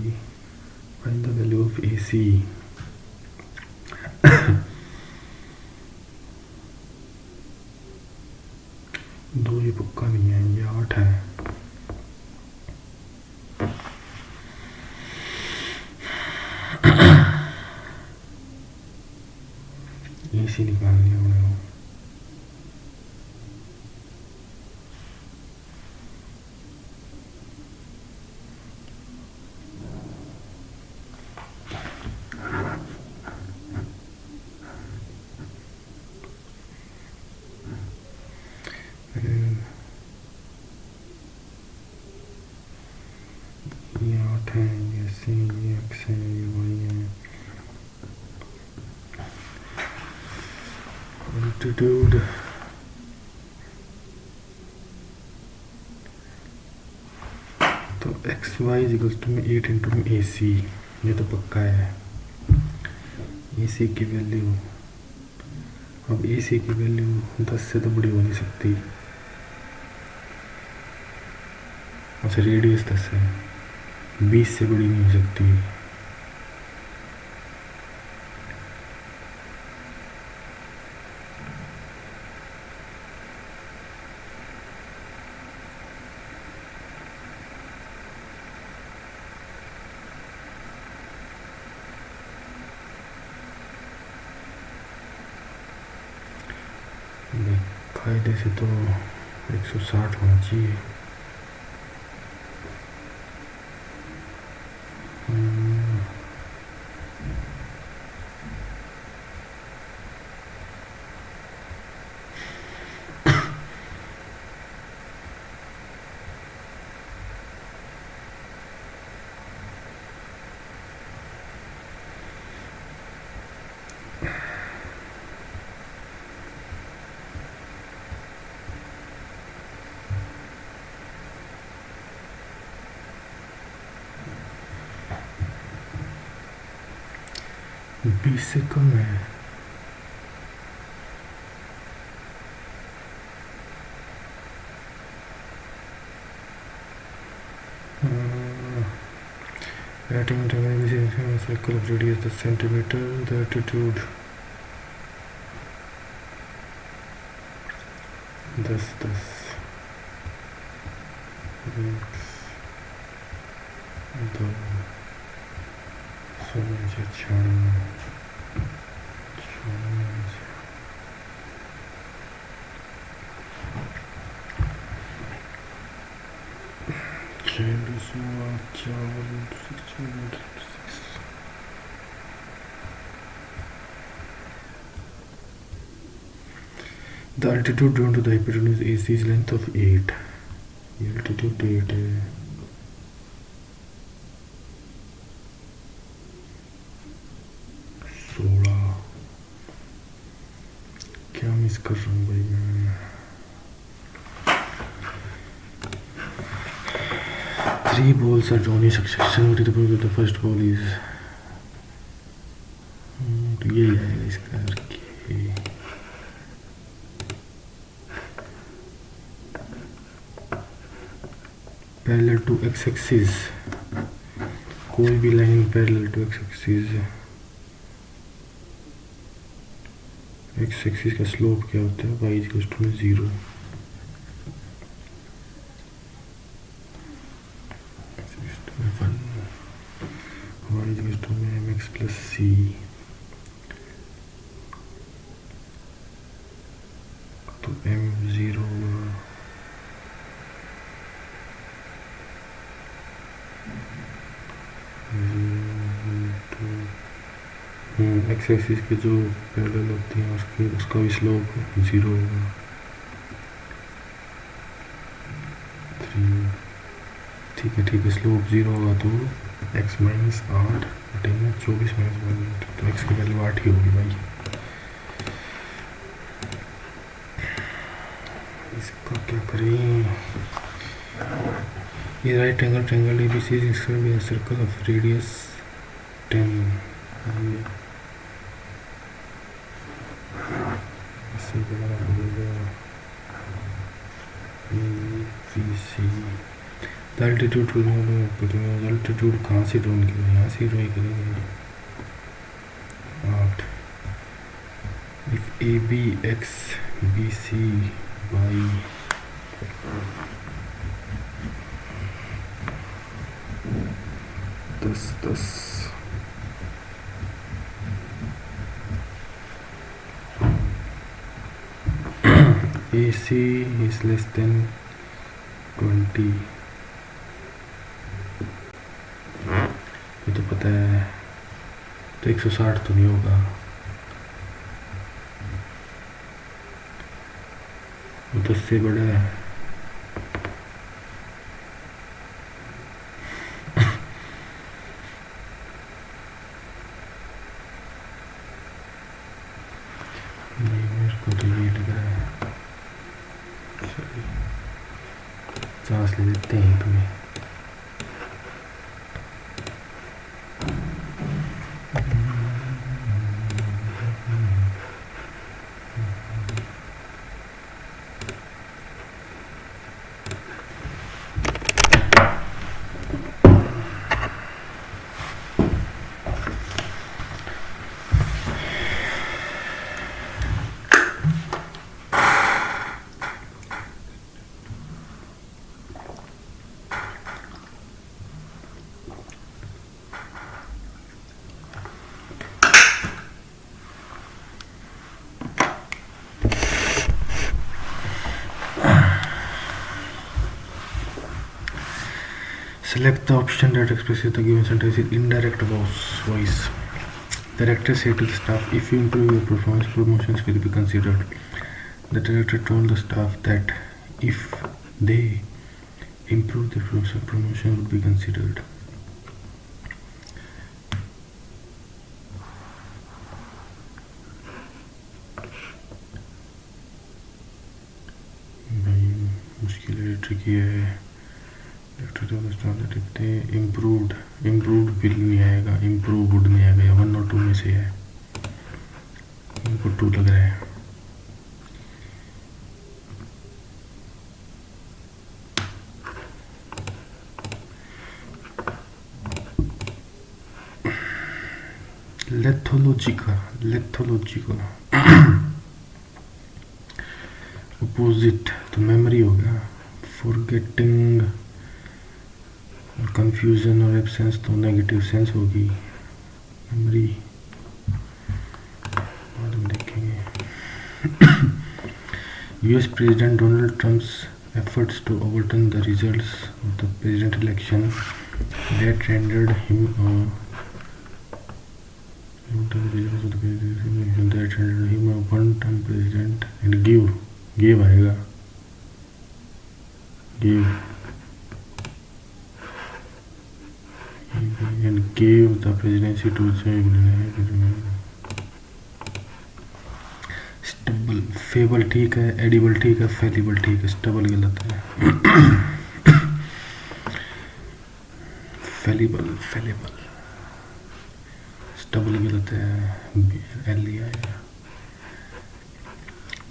find the value of AC. दो ये पक्का नहीं है, ये 8 है. AC निकालनी है हमने. ये 8 है, ये C, ये X है, ये Y है. Altitude तो एक्स वाई इक्वल्स टू में 8 इंटू में AC, ये तो पक्का है. AC की वैल्यू, अब AC की वैल्यू 10 से तो बड़ी हो नहीं सकती. अच्छा रेडियस 10 है, 20 से बड़ी नहीं हो सकती. कायदे से तो 160 होना चाहिए. बीस से कम है. circle of radius 10 centimeter, the altitude 10 दो 16. The altitude drawn to the hypotenuse AC is length of 8. The altitude 8 है. क्या मिस कर रहा हूँ भाई मैं. 3 balls are drawn in succession. What is the probability of the first ball is? तो ये आएगा इसका करके. पैरेलल टू एक्स एक्सिस, कोई भी line parallel to x axis. X axis का स्लोप क्या होता है? y equals to 0. y equals to mx plus c. तो m 0 होगा. एक्स एक्सिस के जो पैरेलल होती हैं उसका भी स्लोप 0 होगा. 3 ठीक है, स्लोप 0 होगा तो x माइनस 8 बटे में 24 माइनस 1, तो x की वैल्यू 8 ही होगी भाई। इसका क्या करें? ये right angle triangle ABC is a circle of radius 10, इससे बड़ा होगा ABC। अल्टीट्यूड अल्टीट्यूड कहाँ से ड्रॉ किया? यहाँ से ड्रॉ करेंगे 8। If AB x BC y 10 AC is less than 20, ये तो पता है, तो 160 तो नहीं होगा, वो 10 से बड़ा है। मेरे को तो ये लग रहा है, सांस ले लेते हैं तुम्हें। Select the option that expresses the given sentence in indirect voice. The director said to the staff, if you improve your performance, promotions will be considered. The director told the staff that if they improve their performance, promotion would be considered. मुश्किल है, tricky है। Improved will नहीं आएगा, improved नहीं आएगा, या 1 और 2 में से है, इनको 2 लग रहा है। लेथोलॉजिकल अपोजिट तो मेमोरी हो गया। फॉरगेटिंग और कंफ्यूजन और एब्सेंस तो नेगेटिव सेंस होगी। मेमोरी बाद में देखेंगे। US president Donald Trump's efforts to overturn the results of the presidential election that rendered him a one-term president and gave आएगा and gave the presidency to stubble. Fable ठीक है, edible ठीक है, फेलिबल ठीक है, स्टबल गलत है। फेलिबल स्टबल गलत है, एल लिया है।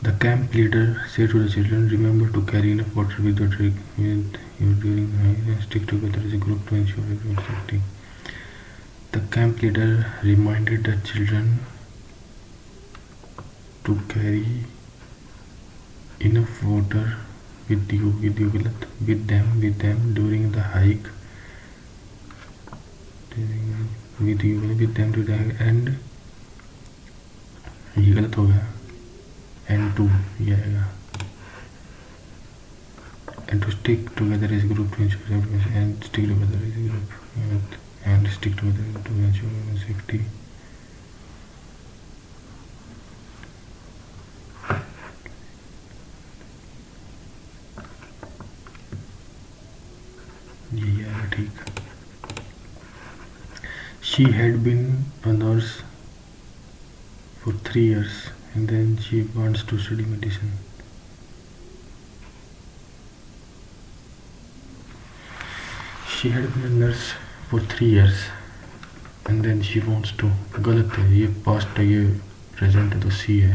The camp leader said to the children, remember to carry enough water with you during the night and stick together as a group to ensure everyone's safety. The camp leader reminded the children to carry enough water with them during the hike, and ये गलत हो गया, and to ये आएगा, and to stick together as a group to ensure and stick together as a group and stick together to ensure safety. Yeah. She had been a nurse for 3 years and then she wants to study medicine. She had been a nurse for 3 years and then she wants to. गलत है, ये past है, ये present है, तो C है.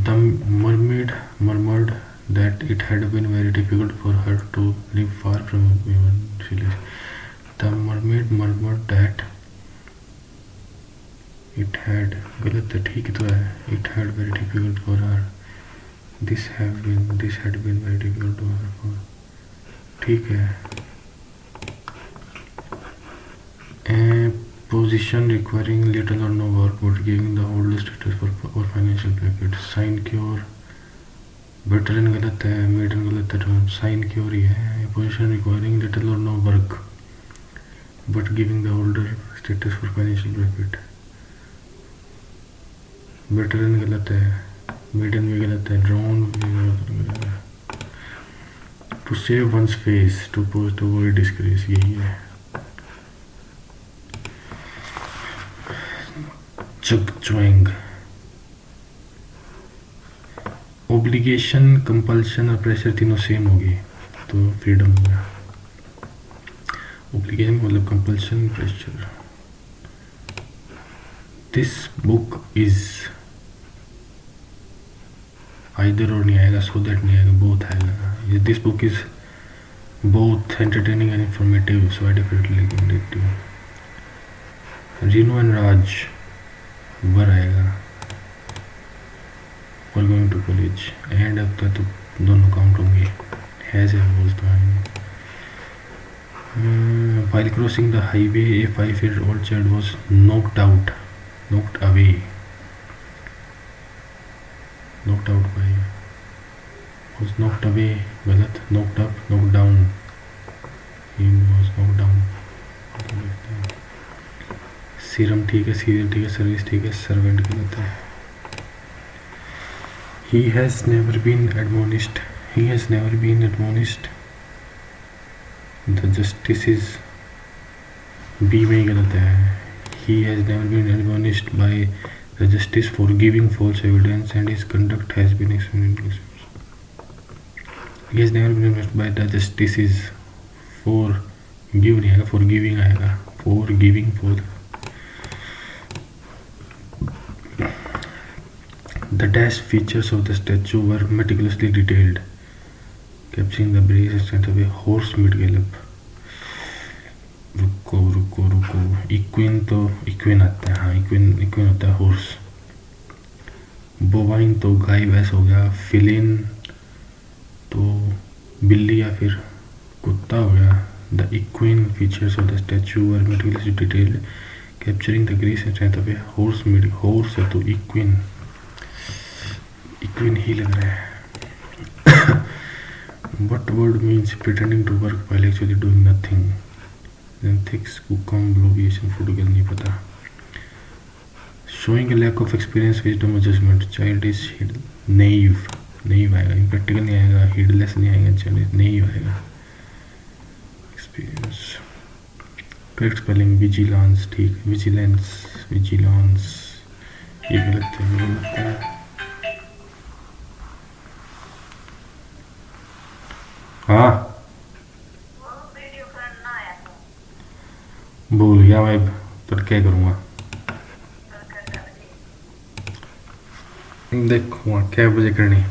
The mermaid murmured that it had been very difficult for her to live far from human village. The mermaid murmured that it had. गलत है, ठीक तो है. It had very difficult for her. This had been very difficult to her for. ठीक है. A position requiring little or no work but giving the old status for financial benefit. Sign cure. Veteran गलत है, maiden गलत है, sign cure ही है. A position requiring little or no work but giving the older status for financial benefit. Veteran गलत है, maiden भी गलत है, drawn भी गलत है. To save one's face, to pose to avoid disgrace, यही है. चुकचुएंग. Obligation, compulsion और प्रेशर तीनों सेम होगी तो फ्रीडम हो गया. Obligation मतलब compulsion, pressure. This book is either और नहीं आएगा, so that नहीं आएगा, both आएगा. This book is both entertaining and informative, so I definitely recommend it to you. Renu and Raj वर आएगा for going to college and अब तक तो दोनों काउंट होंगे. हैज़ है बोल तो आएंगे. While crossing the highway, a 5-year-old child was knocked away by. Was knocked away गलत. Knocked up, knocked down. He was knocked down. Serum ठीक है, सीरियल ठीक है, सर्विस ठीक है, सर्वेंट गलत है. He has never been admonished. The justice is B में ही गलत है. He has never been admonished by the justice for giving false evidence and his conduct has been examined. He has never been admonished by the justices for give नहीं आएगा, for giving आएगा, for giving for. The dash features of the statue were meticulously detailed, capturing the brace and strength of a horse mid-gallop. रुको. Equine तो equine आता है, हाँ equine होता है horse. Bovine तो गाय भैंस हो गया. Feline तो बिल्ली या फिर कुत्ता हो गया. The equine features of the statue were meticulously detailed, capturing the grace and strength of a horse horse है तो equine ही लग रहा है. What word means pretending to work while actually doing nothing? Then thick कुकम bloviation frugal नहीं पता. Showing a lack of experience, wisdom or judgment. Child is naive आएगा. Impractical नहीं आएगा, heedless नहीं आएगा, child is naive आएगा. Experience. Correct spelling vigilance ठीक. Vigilance ये गलत है. हाँ भूल गया मैं, पर क्या करूँगा. देखूँगा क्या बजे करनी.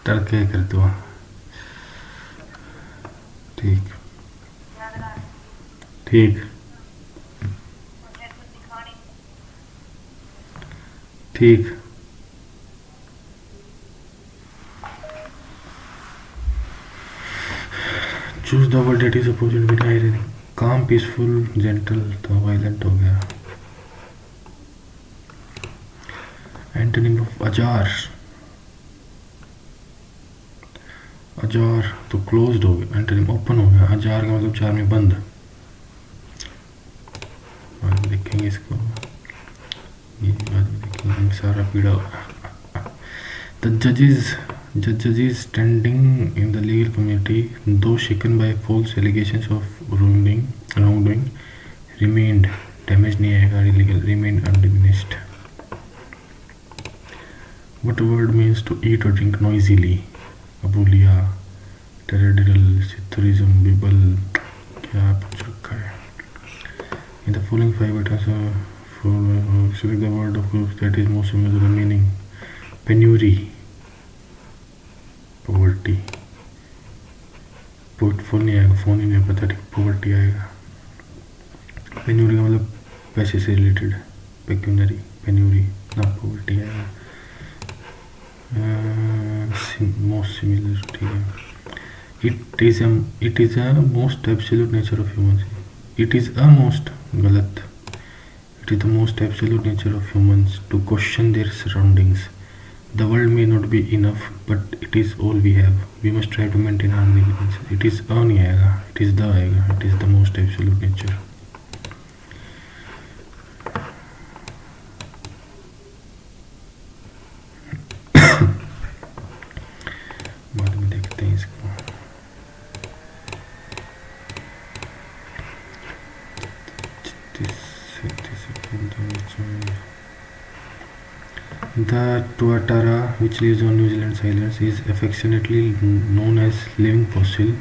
तड़के कर दो. ठीक choose the word that is opposite with irony. काम, पीसफुल, जेंटल तो वायलेंट हो गया. एंटोनिम ऑफ अजार तो क्लोज्ड हो गया. एंटोनिम ओपन हो गया. अजार का मतलब जार में बंद. बाद में देखेंगे इसको, ये बाद में देखेंगे. सारा पीड़ा होगा. The judges standing in the legal community, though shaken by false allegations of wrongdoing, remained damaged नहीं आएगा illegal, remained undiminished. What word means to eat or drink noisily? अबूलिया, terradiddle, syllogism, bibble, क्या पूछ रखा है? In the following 5 items, select the word of group that is most similar to the meaning. Penury, poverty. पोर्टफोन नहीं आएगा, phone ही नहीं पता, ठीक poverty आएगा. पेन्यूरी का मतलब पैसे से रिलेटेड, पेक्यूनरी, पेन्यूरी ना पॉवर्टी आएगा. मोस्ट सिमिलर, ठीक है. It is a most absolute nature of humans. It is a most, गलत. It is the most absolute nature of humans to question their surroundings. The world may not be enough, but it is all we have. We must try to maintain harmony with nature. It is a नहीं आएगा, it is the आएगा. It is the most absolute nature. बाद में देखते हैं इसको. The tuatara, which lives on New Zealand islands, is affectionately known as living fossil.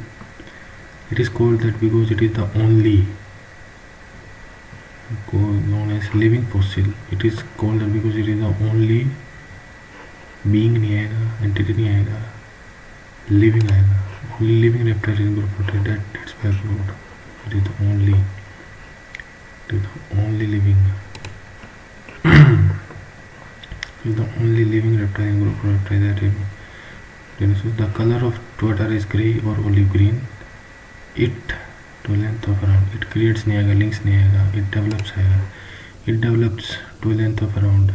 It is called that because it is the only known as living fossil. It is called that because it is the only being नहीं आएगा, entity नहीं आएगा, living आएगा. Only living reptile in group of that its background. It is the only living. Is the only living reptile in group of reptiles that in the color of tuatara is grey or olive green. It to a length of around, it creates नहीं आएगा, links नहीं आएगा, it develops आएगा. It develops to a length of around.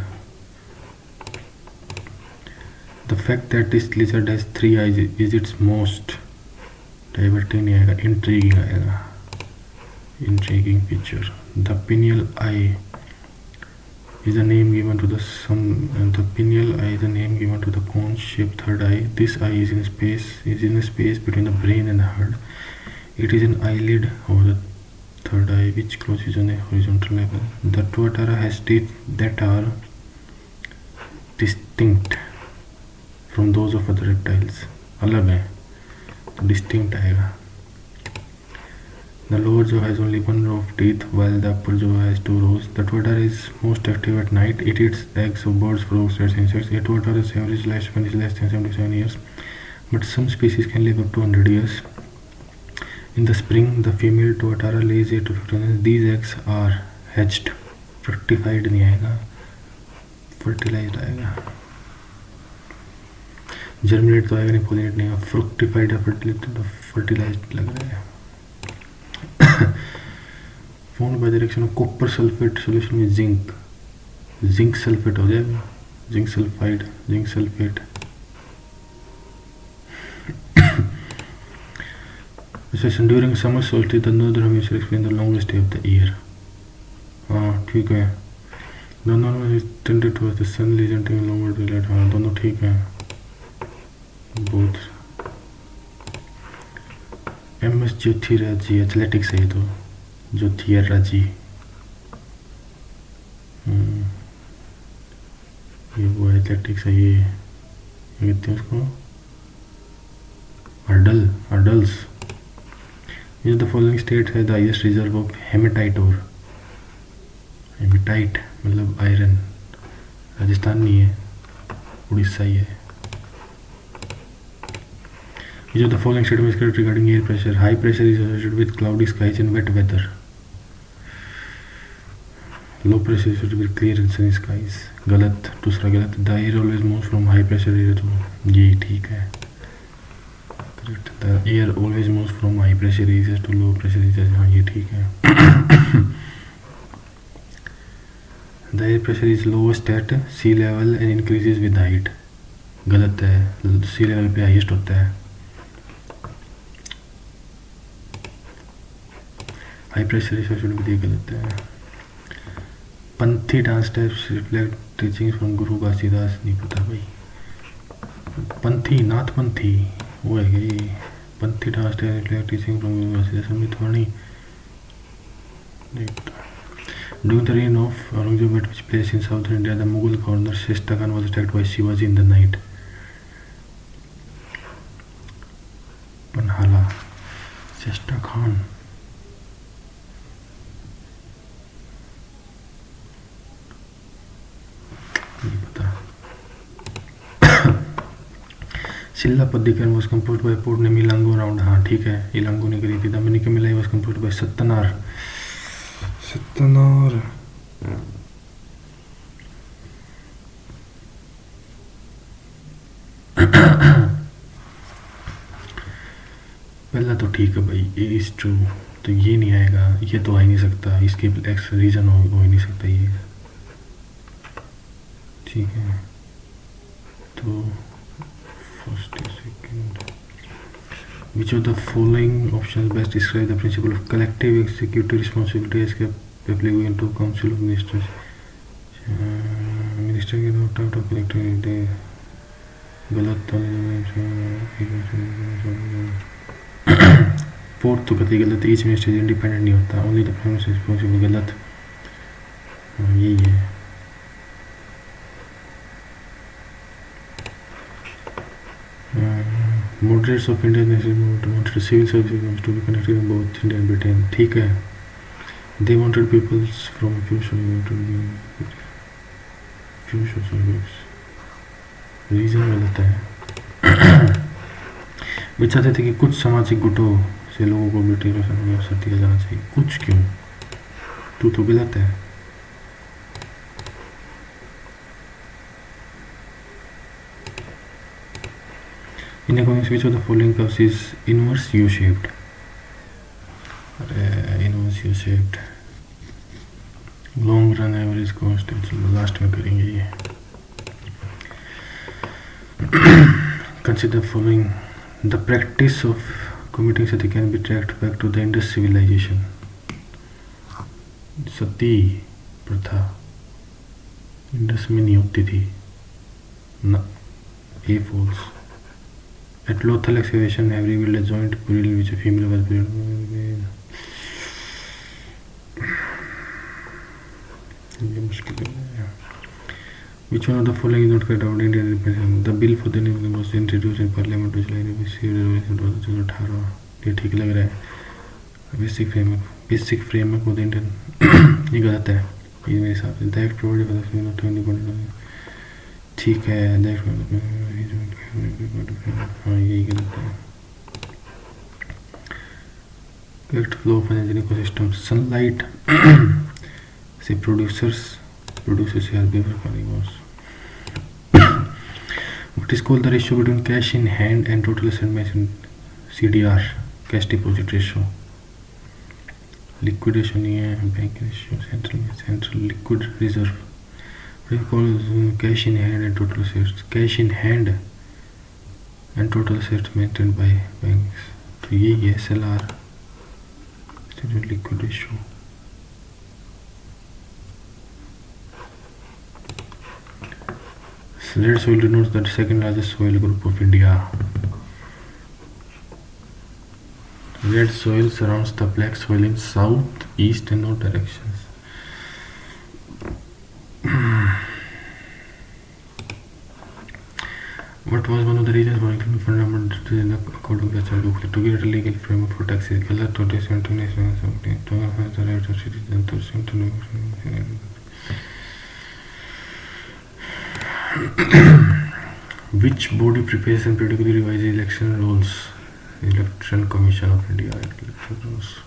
The fact that this lizard has 3 eyes is its most diverting नहीं आएगा, intriguing आएगा, intriguing feature. The pineal eye is the name given to the pineal eye is the name given to the cone-shaped third eye. This eye is in a space between the brain and the heart. It is an eyelid over the third eye which closes on a horizontal level. The tuatara has teeth that are distinct from those of other reptiles. अलग है, तो distinct आएगा. The lower jaw has only 1 row of teeth, while the upper jaw has 2 rows. The tuatara is most active at night. It eats eggs of birds, frogs, rats, insects. A tuatara's average lifespan is less than 77 years, but some species can live up to 100 years. In the spring, the female tuatara lays 8 to 15 eggs. These eggs are hatched. Fructified नहीं आएगा, fertilized आएगा. Germinate तो आएगा नहीं, pollinate नहीं आएगा. Fructified या fertilized लग रहा है. Formed by the reaction of copper sulfate solution with zinc sulfate हो जाएगा, zinc sulfide, zinc sulfate. Session during summer solstice, the northern hemisphere explains the longest day of the year. हाँ ठीक है. The northern is tended towards the sun, leading to longer daylight. हाँ दोनों ठीक हैं. Both. MS ज्योतिराजी athletics है ये तो, ज्योतिराजी. ये वो एथलेटिक्स है, ये कहते हैं उसको hurdles. Which of the following states has the highest reserve of hematite ore? Hematite मतलब आयरन. राजस्थान नहीं है, उड़ीसा ही है. Which of the following statement is correct regarding air pressure? High pressure is associated with cloudy skies and wet weather. Low pressure is associated with clear and sunny skies. गलत, दूसरा गलत. The air always moves from high pressure area to, ये ठीक है. Correct. The air always moves from high pressure areas to low pressure areas. हाँ ये ठीक है. The air pressure is lowest at sea level and increases with height. गलत है, sea level पे highest होता है. हाई प्रेशर एसोसिएटेड विद, ये गलत है. Panthi dance steps reflect teaching from Guru Ghasidas, नहीं पता भाई. पंथी नाथपंथी वो है कि पंथी टीचिंग फ्रॉम यूनिवर्सिटी संबितवाणी. During the reign of Aurangzeb, at which place in southern India the Mughal governor Shasta Khan was attacked by Shivaji in the night? Panhala. Shasta Khan. नहीं पता. शिला पद्धिकरण was composed by poet named Ilango around. हाँ ठीक है, इलांगो ने करी थी. Damanika Milai was composed by Sattanar. सत्तनार. पहला तो ठीक है भाई, ए इज ट्रू, तो ये नहीं आएगा, ये तो आ ही नहीं सकता, इसके एक्स रीजन हो ही नहीं सकता ये. ठीक है, तो first second. Which of the following options best describe the principle of collective executive responsibility as applicable to Council of Ministers? Minister के नोट आउट ऑफ collective गलत तो फोर्थ तो कतई गलत. ईच मिनिस्टर इंडिपेंडेंट नहीं होता, only the prime minister responsible. गलत. यही है. Moderates of Indian national wanted civil services to be connected in both India and Britain. ठीक है. They wanted peoples from few social groups. Reason गलत है. वे चाहते थे कि कुछ सामाजिक गुटों से लोगों को ब्रिटिश शासन में अवसर दिया जाना चाहिए. कुछ क्यों? तू तो गलत है. In economics, which of the following curves is inverse U-shaped? Inverse U-shaped. Long run average cost. Last में करेंगे ये. Consider following. The practice of committing sati can be tracked back to the Indus civilization. सती प्रथा Indus में नहीं होती थी ना. A false. At Lothal excavation have revealed a joint burial in which a female was buried. ये मुश्किल है. Which one of the following is not correct about Indian independence? The bill for the independence was introduced in Parliament which received a resolution 2018. ये ठीक लग रहा है. Basic framework for the Indian. ये गलत है ये मेरे हिसाब से. That provided for the freedom of independence. ठीक है. हाँ यही गलत है. Correct flow of energy ecosystem. Sunlight से produces here behavior carnivores. What is called the ratio between cash in hand and total asset mentioned? CDR, cash deposit ratio. Liquidation नहीं है. Bank ratio. Central liquid reserve. What is called cash in hand and total assets? Cash in hand and total assets maintained by banks. तो ये है SLR, liquid ratio. Red soil denotes the second largest soil group of India. Red soil surrounds the black soil in south, east and north directions. What was one of the reasons for including fundamentals in the code of the Testbook to get a legal framework for taxes? Color to international Which body prepares and periodically revises election rules? Election Commission of India. Election rules.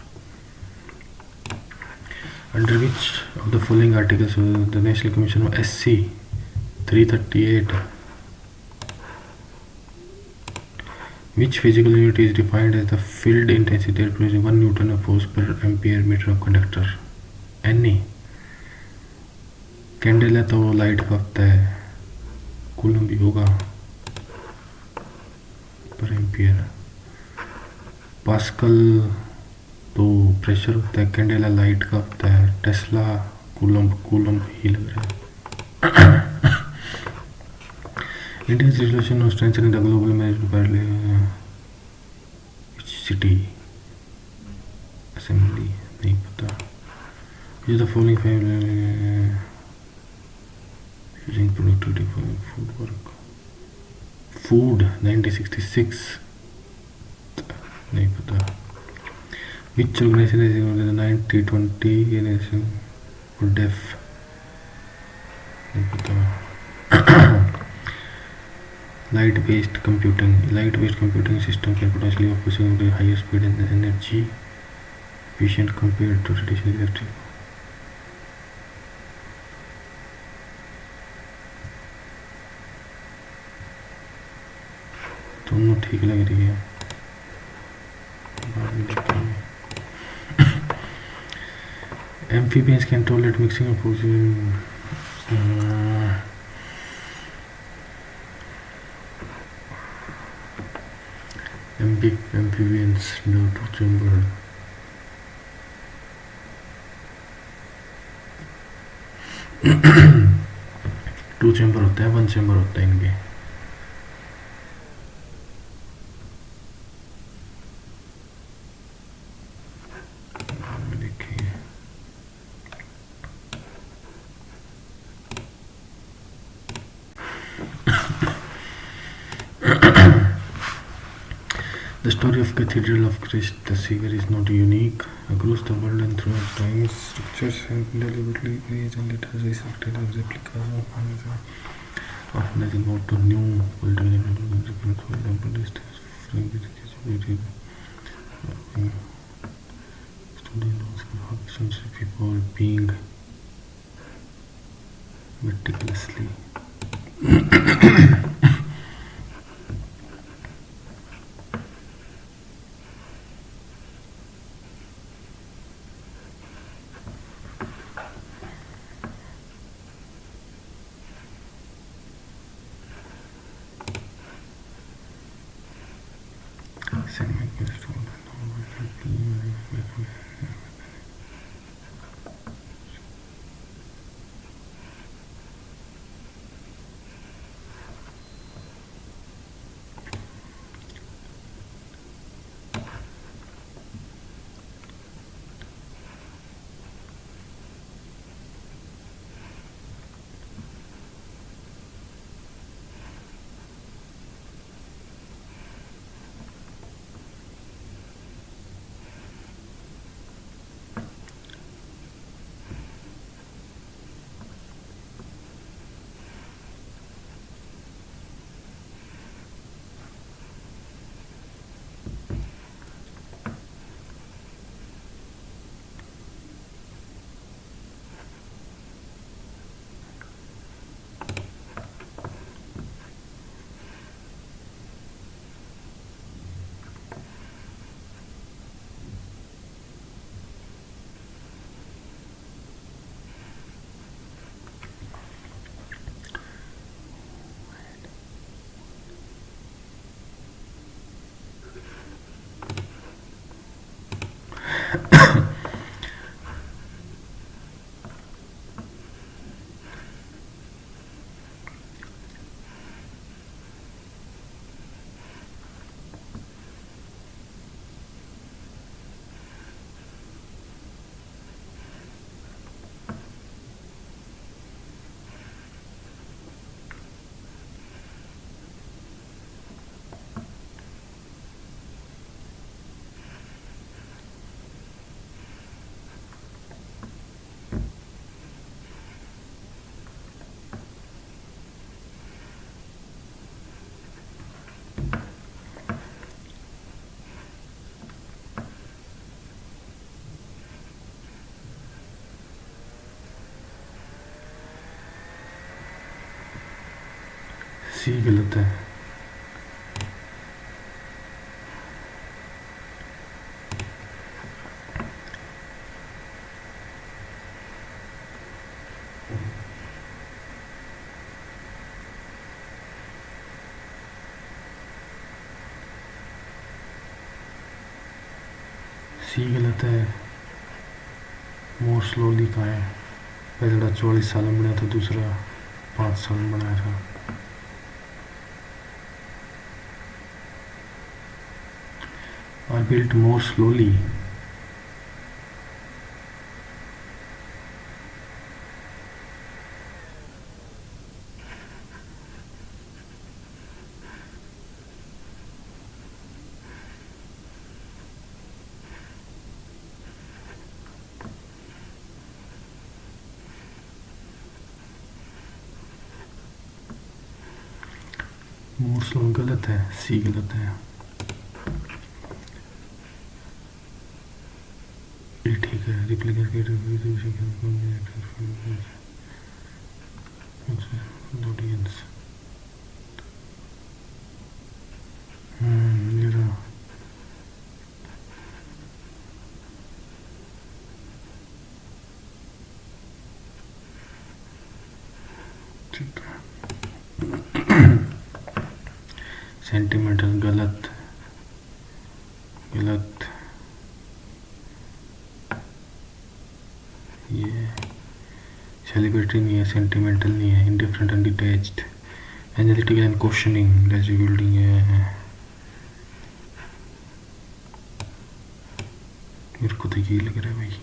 Under which of the following articles was the National Commission of SC 338? Which physical unit is defined as the field intensity producing 1 Newton of force per ampere meter of conductor? NE. Candle है तो वो light का होता है. Coulomb भी होगा पर ampere. Pascal तो प्रेशर होता है. कैंडेला लाइट का होता है. टेस्ला कूलम ही लग रहा है. India's resolution on strengthening the global management by which city assembly नहीं पता. Use the following five using productivity for food work. Food 1966 नहीं पता. Which organization is the 90-20 generation for deaf नहीं पता. Light-based computing system can potentially offer the higher speed and energy efficient compared to traditional electric. दोनों ठीक लग रही है. बाद में देखते हैं. Amphibians can tolerate mixing of foods. Amphibians no two-chamber. Two chamber होता है, वन चैम्बर होता है इनके. The story of Cathedral of Christ the Savior is not unique. Across the world and throughout time, structures have been deliberately created and later resurrected as replicas often as a note to new political developments. For example, this is studying people being meticulously सी गलत है. सी गलत है. मोर slowly का है. पहला 44 साल में बनाया था, दूसरा 5 साल में बनाया था. are built more slowly. More slow गलत है, सी गलत है, ये ठीक है। रिप्लिकेट ऑडियंस ये रहा। ठीक है। सेंटिमेंटल गलत, गलत। ये सेलिब्रेटरी नहीं है, सेंटिमेंटल नहीं है, indifferent and detached, analytical and questioning, building है। मेरे को तो ये लग रहा है भाई।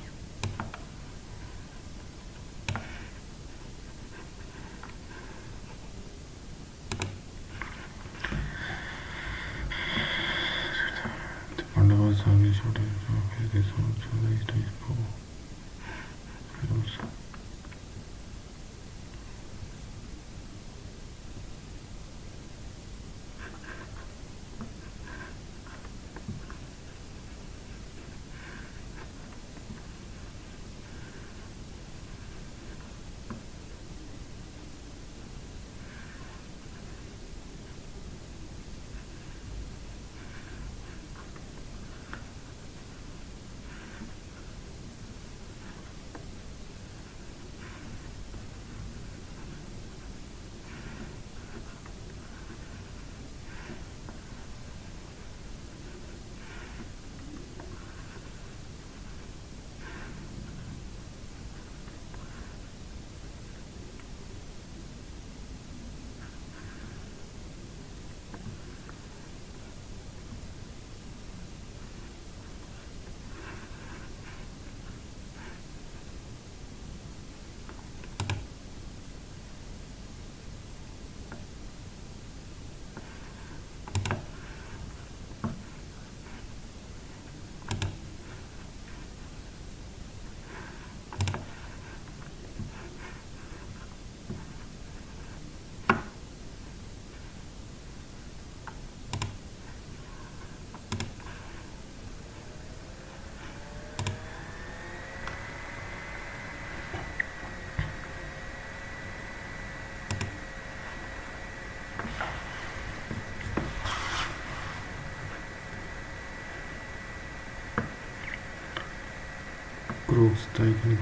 Growth, tycoon,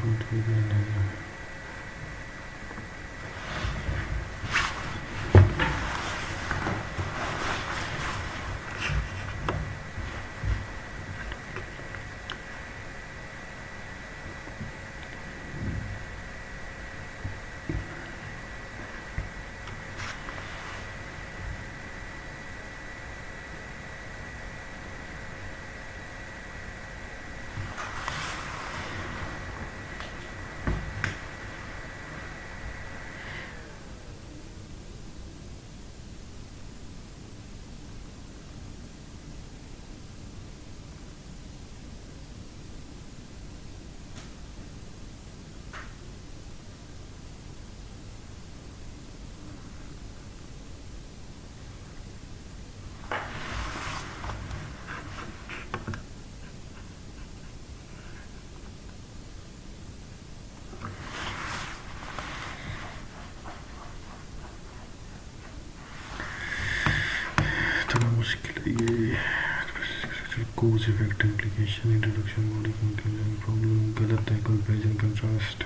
cause effect implication introduction body conclusion problem गलत है comparison contrast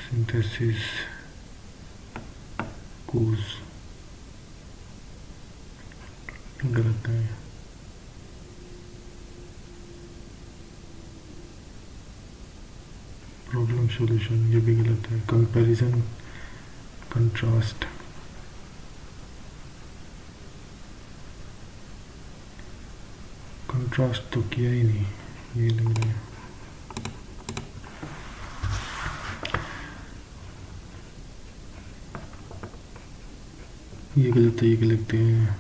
synthesis cause गलत है problem solution ये भी गलत है comparison contrast कंट्रास्ट तो किया ही नहीं, ये लग रहा है। ये गलत है, ये गलत है।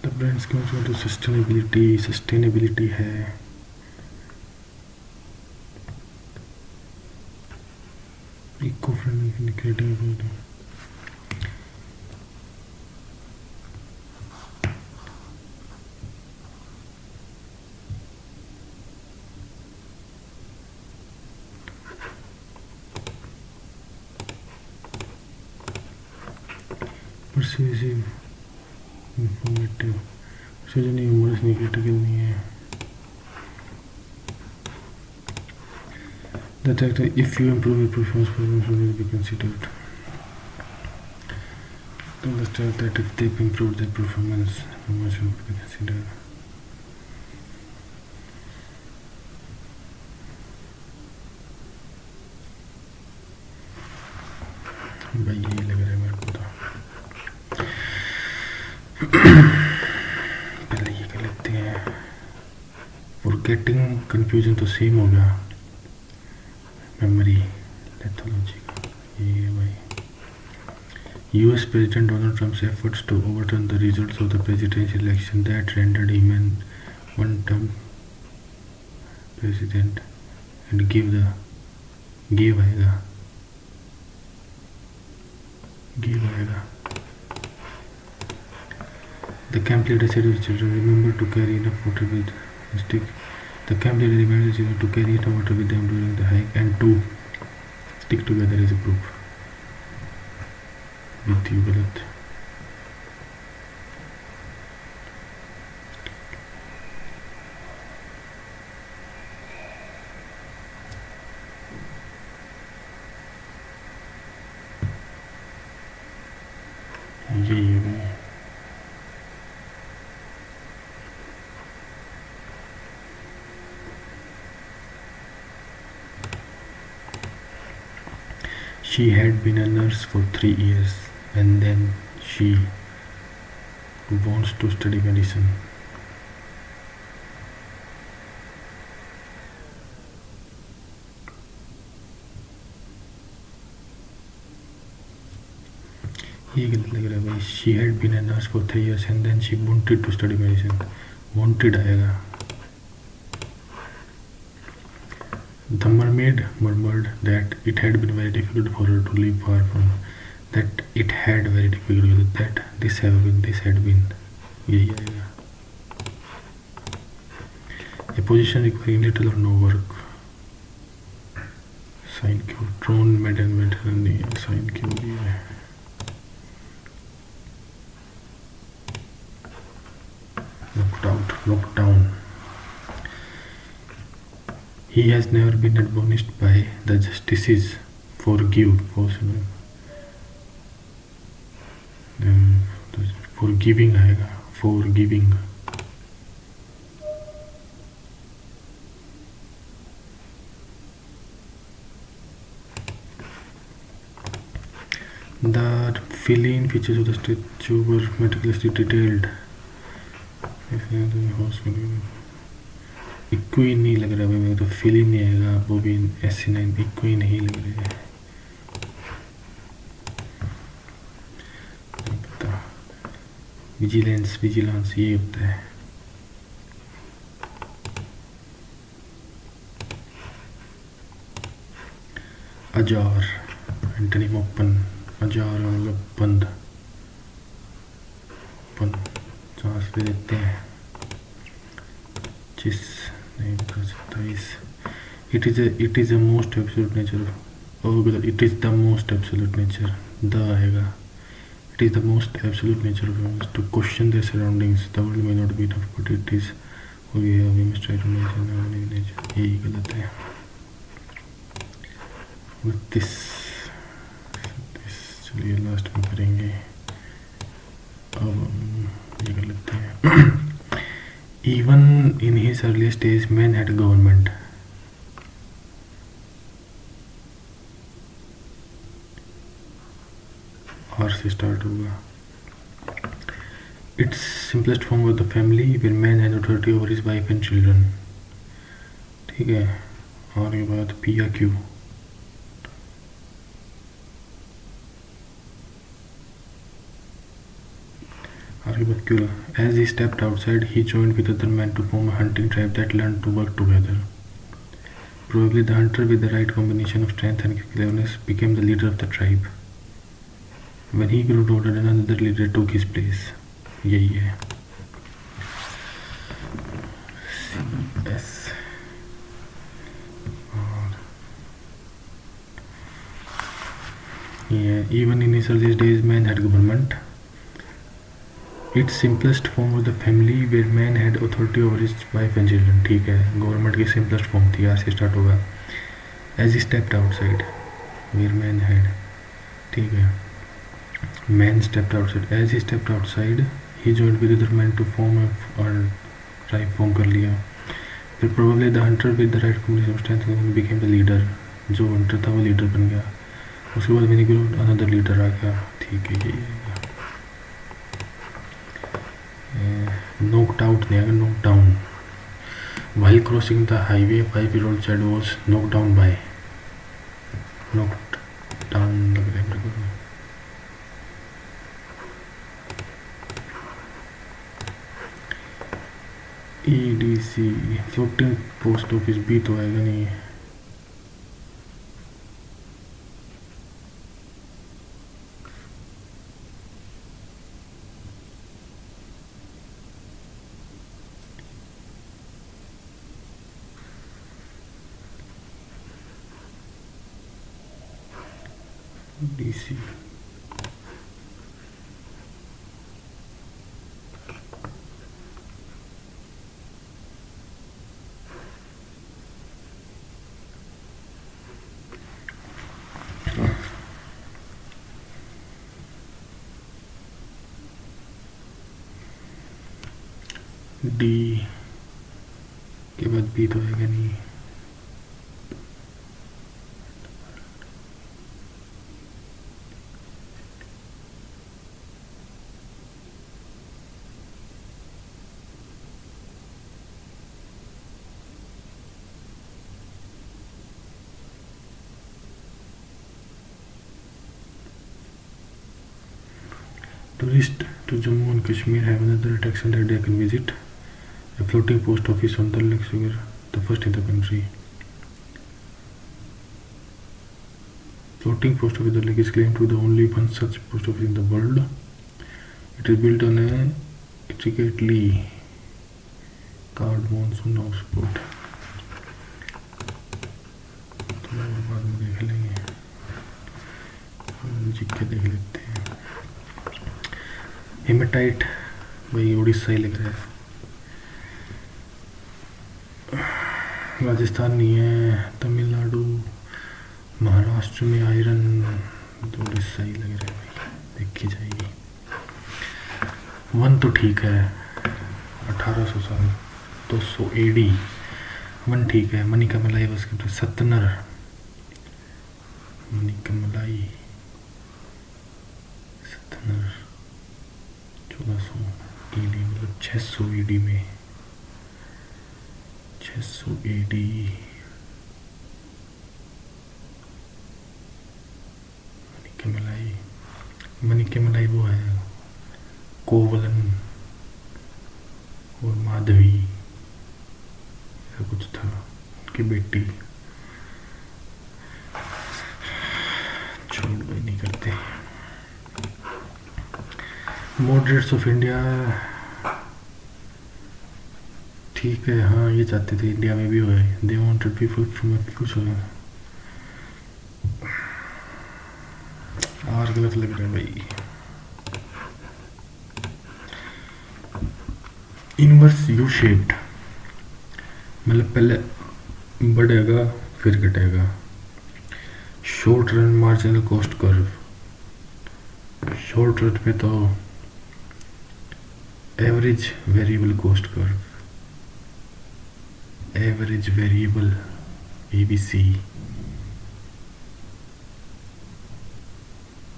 The brain's commitment to sustainability है। Eco-friendly creating persuasive, informative, persuasion humorous नहीं, critical नहीं है। The fact that if you improve your performance, programs will be considered. To understand that if they improve their performance, programs will be considered. भाई ये लग रहा है मेरे को तो। पहले ये कर लेते हैं। फॉरगेटिंग कंफ्यूजन तो सेम हो गया। मेमोरी लेथोलॉजी का ये भाई। US President Donald Trump's efforts to overturn the results of the presidential election that rendered him an one-term president and gave आएगा। The camp leader said to his children, remember to carry enough water with a stick. The camp leader reminded his children to carry enough water with them during the hike and to stick together as a group. With you गलत। ये भाई She had been a nurse for 3 years and then she wants to study medicine. ये गलत लग रहा है भाई। She had been a nurse for 3 years and then she wanted to study medicine. Wanted आएगा। The mermaid murmured that it had been very difficult for her to live far from, that it had very difficult, that this had been, यही आएगा। A position requiring little or no work. Sign क्यों? Drone medal नहीं है, sign क्यों दिया है? Lockdown. He has never been admonished by the justices. Forgiving आएगा। Forgiving. The feline features of the statue were meticulously detailed. Equine नहीं लग रहा भाई मेरे तो। फिलिन नहीं आएगा, बोबिन, एसिनाइन, इक्विन नहीं लग रहा है। नहीं पता। विजिलेंस ये होता है। अजार, एंटनी मोपन। अजार मतलब बंद, बंद सांस ले लेते हैं, जिस नहीं बता सकता इस, it is a most absolute nature, और it is the most absolute nature, the आएगा, it is the most absolute nature of humans to question their surroundings. The world may not be enough, but it is who we are. We must try to mention our nature. यही गलत है। 29 चलिए last में करेंगे। अब ये गलत है। Even in his early stage, man had government. R से स्टार्ट होगा। Its simplest form was the family, where man has authority over his wife and children. ठीक है, और ये बात P या Q? और ये बात Q? As he stepped outside, he joined with other men to form a hunting tribe that learned to work together. Probably the hunter with the right combination of strength and cleverness became the leader of the tribe. When he grew older, another leader took his place. यही है CS। और ये even in his earliest days, man had government. Its simplest form was the family, where man had authority over his wife and children. ठीक है, government की simplest form थी, यहाँ से स्टार्ट होगा। As he stepped outside, where man had, ठीक है, man stepped outside. As he stepped outside, he joined with other men to form a tribe, form कर लिया। फिर probably the hunter with the right combination of strength became the leader. जो hunter था वो leader बन गया। उसके बाद मैंने ग्रो another leader आ गया। ठीक है, यही आएगा। knocked out नहीं आएगा, knocked down. While crossing the highway, a 5-year-old child was knocked down by, knocked down लग रहा है मेरे को। EDC फ्लोटिंग पोस्ट ऑफिस भी तो आएगा नहीं। EDC D के बाद B तो आएगा नहीं। Tourists to Jammu and Kashmir have another attraction that they can visit, a floating post office on the Lake Sugar, the first in the country. Floating post office, the lake is claimed to be the only one such post office in the world. It is built on a intricately carved monsoon houseboat. थोड़ा बाद में देख लेंगे, GK देख लेते हैं। Haematite भाई उड़ीसा ही लग रहा है, राजस्थान नहीं है, तमिलनाडु, महाराष्ट्र में आयरन, तो उड़ीसा ही लग रहा है भाई, देखी जाएगी। 1 तो ठीक है, 1800 साल, 200 AD, 1 ठीक है। मनी का मलाई बस के सतनर, मनी का मलाई सतनर 1400 AD, मतलब 600 AD में, 600 AD। मनी के मलाई वो है कोवलन और माधवी, ऐसा कुछ था, उनकी बेटी। छोड़ नहीं करते। मॉडरेट्स ऑफ इंडिया, ठीक है, हाँ ये चाहते थे इंडिया में भी होए, दे वांटेड पीपल फ्रॉम कुछ होए। और गलत लग रहा है भाई। इनवर्स यू शेप्ड, मतलब पहले बढ़ेगा फिर घटेगा। Short run marginal cost curve, short run पे तो average variable cost curve, average variable ABC,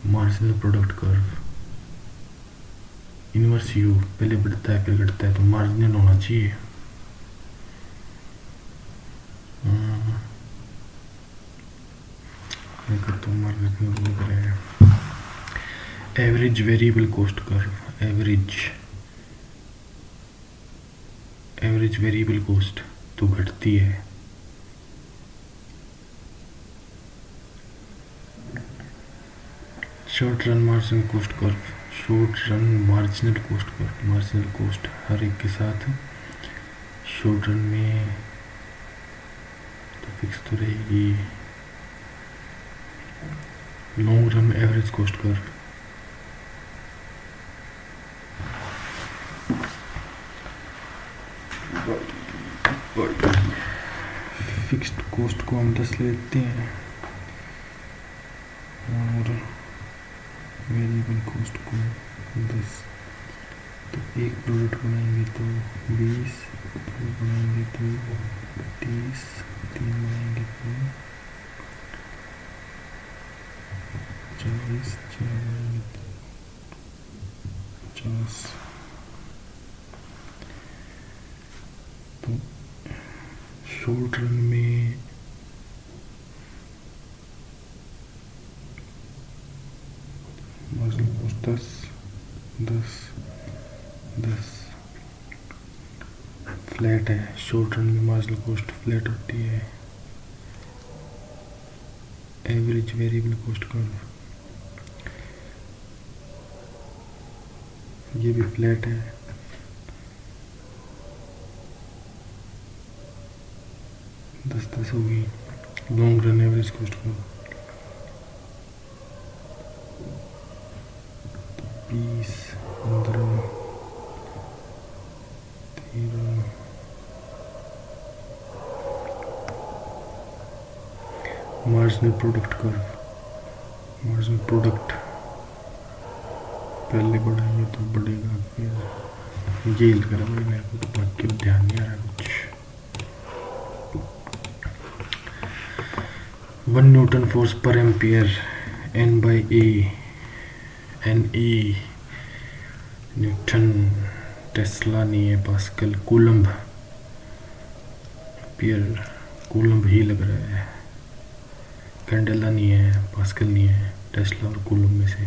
marginal product curve. Inverse you पहले बढ़ता है फिर घटता है तो मार्जिनल होना चाहिए। तो average variable cost curve, average variable cost तो घटती है। Short run marginal cost curve, short run marginal cost curve, marginal cost हर एक के साथ शॉर्ट रन में तो फिक्स तो रहेगी। Long run average cost curve, fixed cost को हम 10 लेते हैं और वेरिएबल कॉस्ट को 10। तो एक प्रोडक्ट बनाएंगे तो 20, दो बनाएंगे तो 30, 3 बनाएंगे तो 40, 4 बनाएंगे तो 50। तो शॉर्ट रन में मार्जिनल कॉस्ट 10, 10, 10 फ्लैट है। शॉर्ट रन में मार्जिनल कॉस्ट फ्लैट होती है। एवरेज वेरिएबल कॉस्ट कर्व, ये भी फ्लैट है। दस होगी। Long run average cost curve 20, 15, 13। Marginal product curve, marginal product पहले बढ़ाएंगे तो बढ़ेगा फिर ये लग रहा है मेरे को, तो बाकी ध्यान नहीं आ रहा कुछ। 1 न्यूटन फोर्स पर ampere N/A, NE Newton, Tesla नहीं है, पास्कल, कूलम्ब, एम्पियर कूलम्ब ही लग रहा है। कैंडेला नहीं है, पास्कल नहीं है, टेस्ला और कूलम्ब में से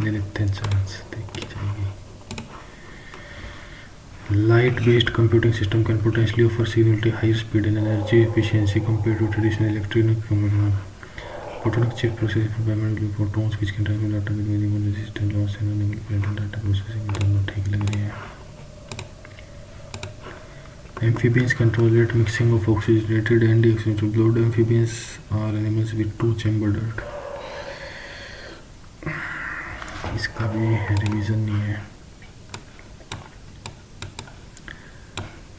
ले लेते हैं चांस, देखी जाएगी। Light based computing system can potentially offer significantly higher speed and energy efficiency compared to traditional electronic computing. Photonic chip processing for bimetal photons which can transmit data with minimal resistance loss and enable printed data processing, दोनों ठीक लग रहे हैं। Amphibians can tolerate mixing of oxygenated and deoxygenated blood. Amphibians are animals with two-chambered heart. इसका भी revision नहीं है।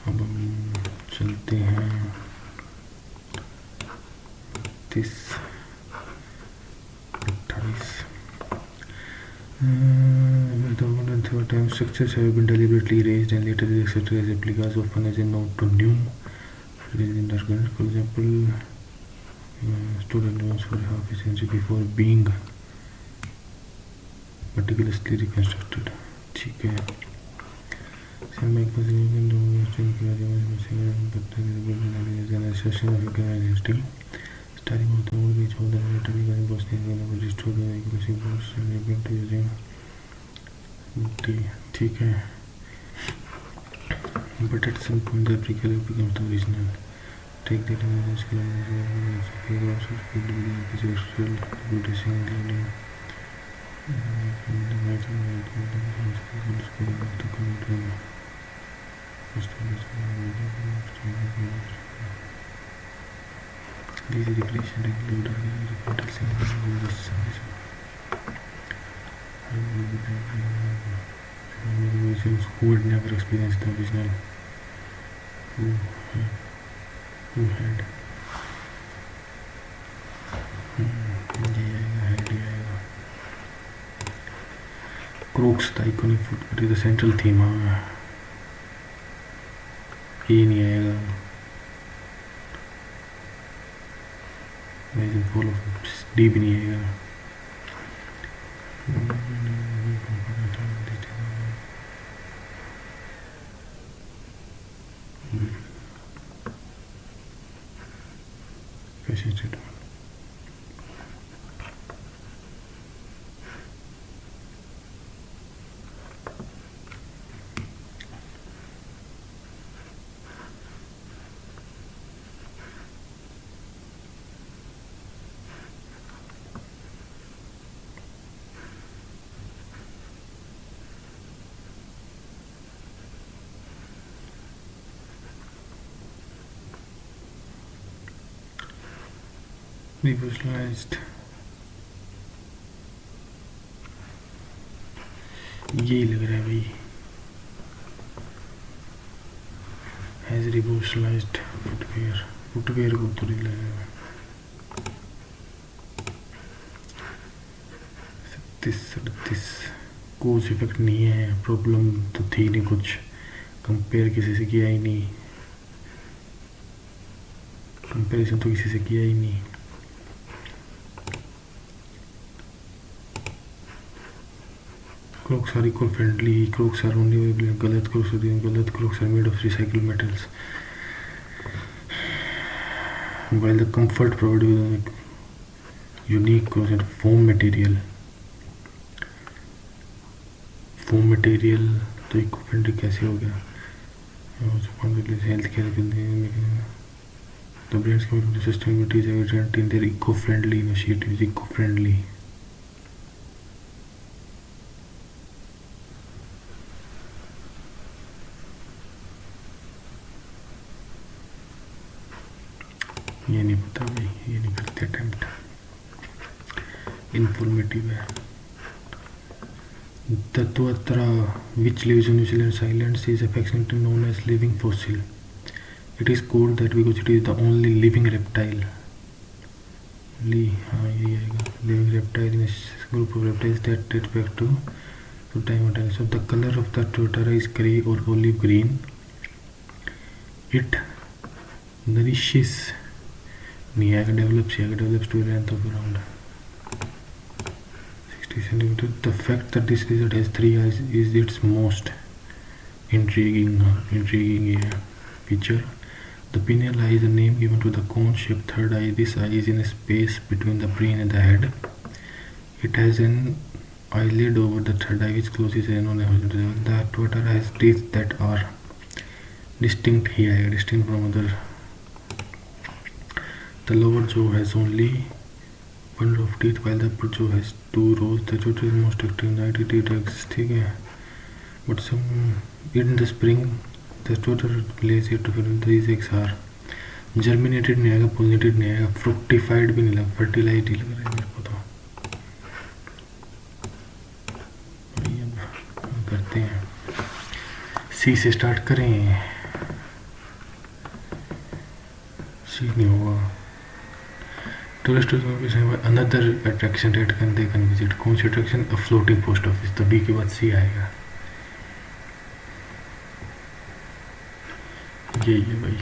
अब हम चलते हैं 30, 28। Time structures have been deliberately erased and later accepted as replicas, often as a node to new. For example, student loans for half a century before being meticulously reconstructed. ठीक है। Starting with the old beach, all the military going Bosnia and restored the inclusive force and able to using ठीक है। But at some point the applicable becomes the original. Take the dimensions kilometers also speed with the physical producing including These regression include who had never experienced the original, who had Crooks, the iconic footprint is the central theme. ये नहीं आएगा. Amazing full of D भी नहीं आएगा. कैसे state visualized. यही लग रहा है भाई. Has revolutionized footwear. Footwear को तो नहीं लगेगा. 37 कोच इफेक्ट नहीं है. प्रॉब्लम तो थी नहीं कुछ. कंपेयर किसी से किया ही नहीं. कंपेरिजन तो किसी से किया ही नहीं. Crooks are eco-friendly. Crooks are only गलत crooks are made of recycled metals. While the comfort provided with a unique foam material. Foam material तो eco-friendly कैसे हो गया? Health care the brand's commitment to sustainability is evident in their eco-friendly initiatives. Eco-friendly. ये नहीं पता भाई. ये नहीं करते अटेम्प्ट. इंफॉर्मेटिव है. तत्वत्र which lives in New Zealand islands is affectionately known as living fossil. It is called that because it is the only living reptile. हाँ यही आएगा. Living reptile in a group of reptiles that dates back to time and time. So the color of the Totara is grey or olive green. It nourishes. नहीं आएगा. develops to a length of around 60 centimeters. The fact that this lizard has 3 eyes is its most intriguing feature. The pineal eye is a name given to the cone-shaped third eye. This eye is in a space between the brain and the head. It has an eyelid over the third eye which closes in on a horizontal level. The Totara has teeth that are distinct from other. The lower jaw has only one row of teeth while the upper jaw has 2 rows. The Totara is most active in night. It attacks, ठीक है. But in the spring the Totara lays it to these eggs are germinated नहीं आएगा. pollinated नहीं आएगा. fructified भी नहीं लगा. fertilized ही लग रहा है मेरे को तो. अब करते हैं. C से स्टार्ट करें. C नहीं होगा. Tourist another attraction that they can visit. कौन सी attraction? A floating post office. तो B के बाद C आएगा. यही है भाई.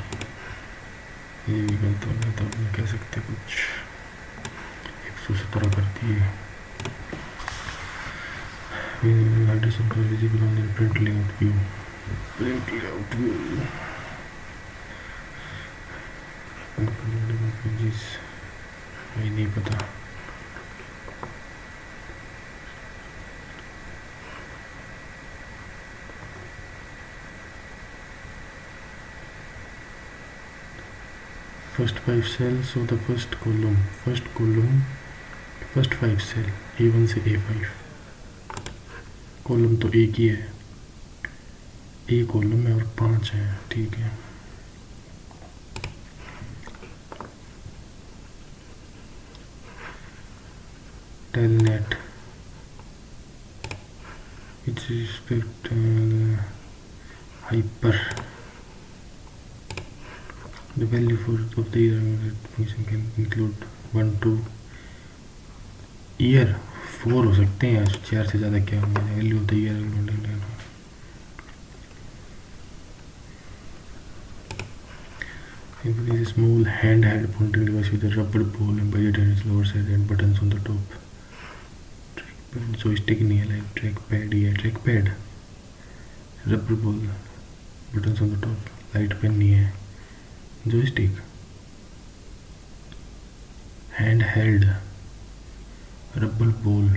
ये भी गलत हो गया. तब नहीं कह सकते कुछ. 117 करती है. Visible on the print layout view. ये नहीं पता. First 5 cells of the first column. First 5 cell A1 से A5. कॉलम तो एक ही है, एक कॉलम है और 5 है, ठीक है। Telnet with respect to the hyper, the value of the function can include 1 2 year 4 हो सकते हैं, 4 से ज़्यादा क्या होंगे, value of the year. It is a small handheld pointing device with a rubber ball embedded in its lower side and buttons on the top. Joystick नहीं है, like track pad ही है, track pad, rubber ball, buttons on the top, light pen नहीं है, joystick, hand held, rubber ball,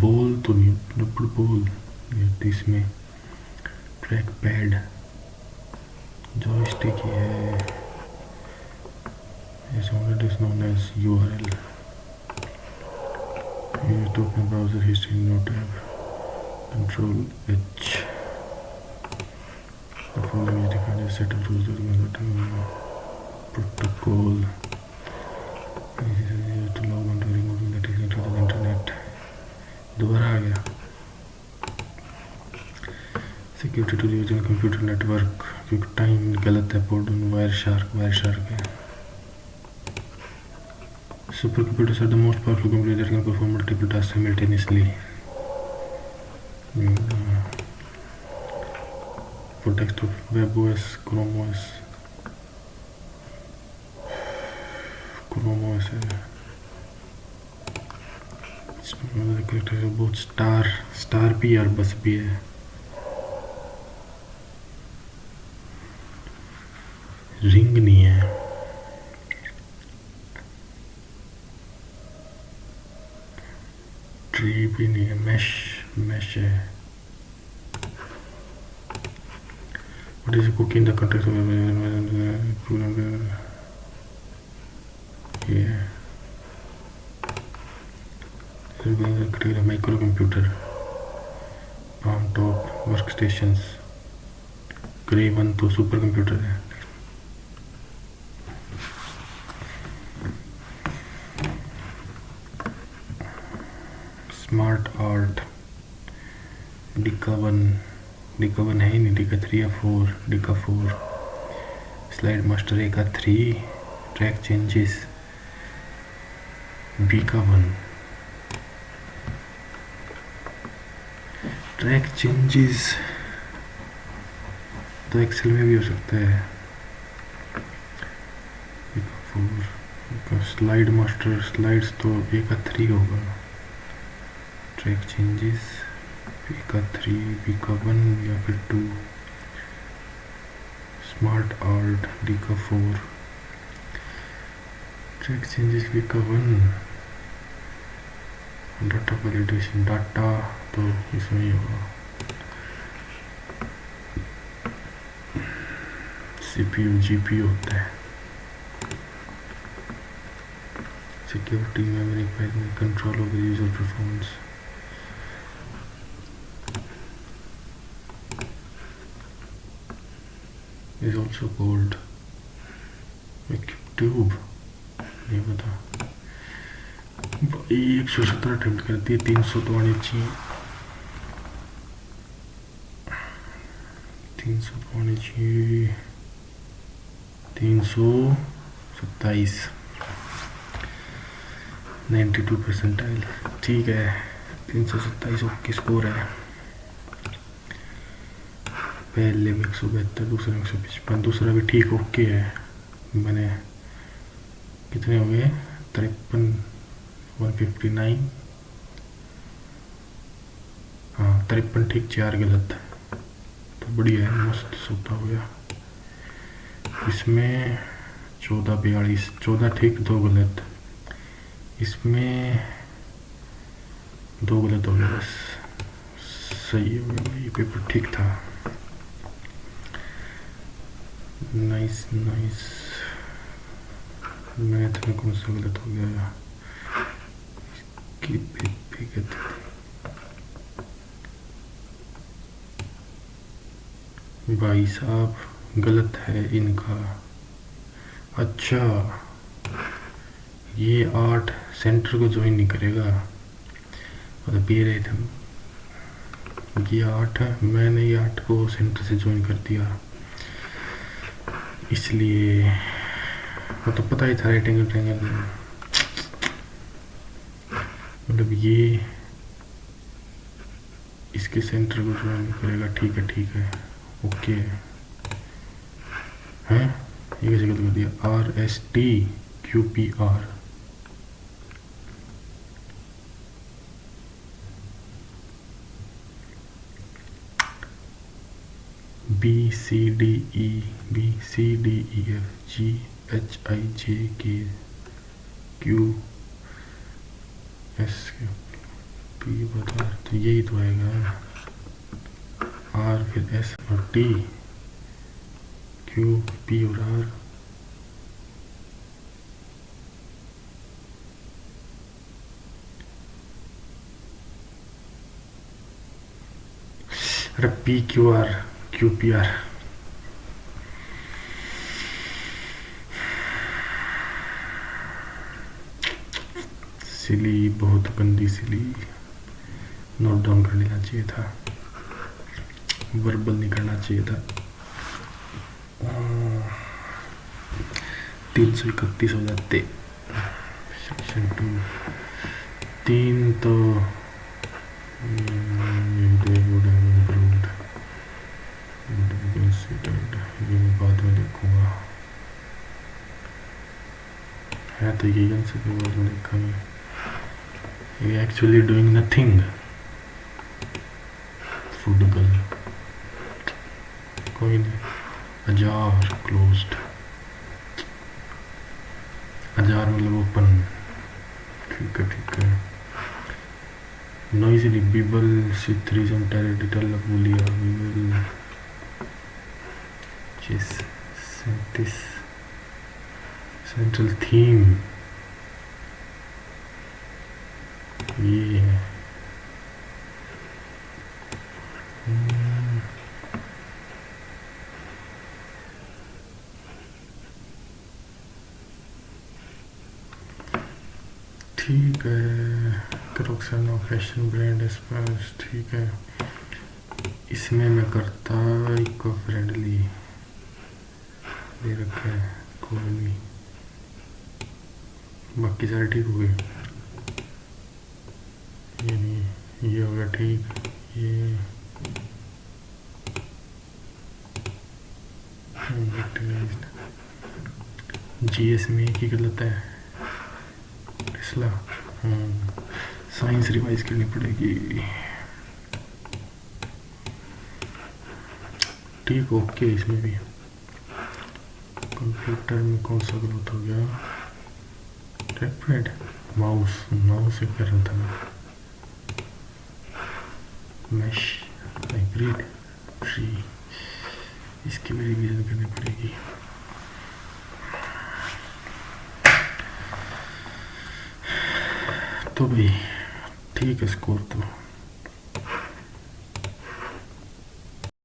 ball तो नहीं, rubber ball इसमें, track pad, joystick ही है, is known as URL। You to open browser history, no tab, Control H. The following is defined as set of rules protocol. This is used to log on to removing the technique to the internet. दोबारा आ गया। Security to the original computer network, क्योंकि time गलत है, port wire shark है। Supercomputers are the most powerful computers that can perform multiple tasks simultaneously. For desktop, WebOS, Chrome OS है। इसमें character है बहुत स्टार भी और बस भी है। रिंग नहीं है, ट्री भी नहीं है, मैश है। What is a cookie in the context of micro computer, palm top work stations, grey 1 तो सुपर कंप्यूटर है। स्मार्ट आर्ट, डिका 1 है ही नहीं, डिका 3 या 4, डिका 4, स्लाइड मास्टर ए का 3, ट्रैक चेंजेस बी का 1, ट्रैक चेंजेस तो एक्सेल में भी हो सकता है, बी का 4, स्लाइड मास्टर स्लाइड्स तो ए का 3 होगा, ट्रैक चेंजेस बी का 3, बी का 1 या फिर 2, स्मार्ट आर्ट डी का 4, ट्रैक चेंजेस बी का 1, डाटा वैलिडेशन डाटा तो इसमें ही होगा, CPU GPU होता है, security memory file control over user performance, is also called tube, नहीं पता। 117 अटेम्प्ट करती है, 300 तो आनी चाहिए, 327, 92 परसेंटाइल, ठीक है। 327 ओके स्कोर है। पहले में 172, दूसरे में 155, दूसरा भी ठीक ओके है। मैंने कितने हो गए, 53, 159, हाँ 53 ठीक, 4 गलत, तो बढ़िया है, मस्त सोता हो गया। इसमें 14, 42, 14 ठीक 2 गलत, इसमें 2 गलत हो गया, बस सही हो गया भाई, पेपर ठीक था। Nice nice. मैथ में कौन सा गलत हो गया, इसकी भाई साहब गलत है इनका। अच्छा ये 8 सेंटर को ज्वाइन नहीं करेगा, मतलब ये रहे थे ये 8 है, मैंने ये 8 को सेंटर से ज्वाइन कर दिया, इसलिए मतलब पता ही था राइट एंगल ट्रायंगल, मतलब ये इसके सेंटर को ज्वाइन करेगा। ठीक है ओके हैं, ये कैसे कर दिया, RSTQPR BCDEFGHIJKQSP बता, तो यही तो आएगा R फिर S और T Q P और R। अरे PQR QPR, सिली, बहुत गंदी सिली, नोट डाउन कर लेना चाहिए था, वर्बल नहीं करना चाहिए था। 331 हो जाते। सेक्शन 2 3 तो ये मैं बाद में देखूंगा, है तो यही आंसर के बाद में देखेंगे। ये actually doing nothing, food girl, कोई नहीं। अजार क्लोज्ड, अजार मतलब ओपन, ठीक है। noisily bibble citrism territorial bulia bibble chess central theme ये है। ठीक है, क्रॉक्सन फैशन ब्रांड स्पर्स, ठीक है। इसमें मैं करता इको फ्रेंडली दे रखे हैं, कोई नहीं, बाकी सारे ठीक हो गए। ये नहीं, ये हो गया ठीक, ये जीएस में एक ही गलत है, इसला साइंस रिवाइज करनी पड़ेगी। ठीक ओके, इसमें भी कंप्यूटर में कौन सा गलत हो गया, ट्रैकपैड, माउस से कर रहा था मैं, मैश हाइब्रिड ट्री, इसकी भी रिवीजन करनी पड़ेगी। तो भाई ठीक है, स्कोर तो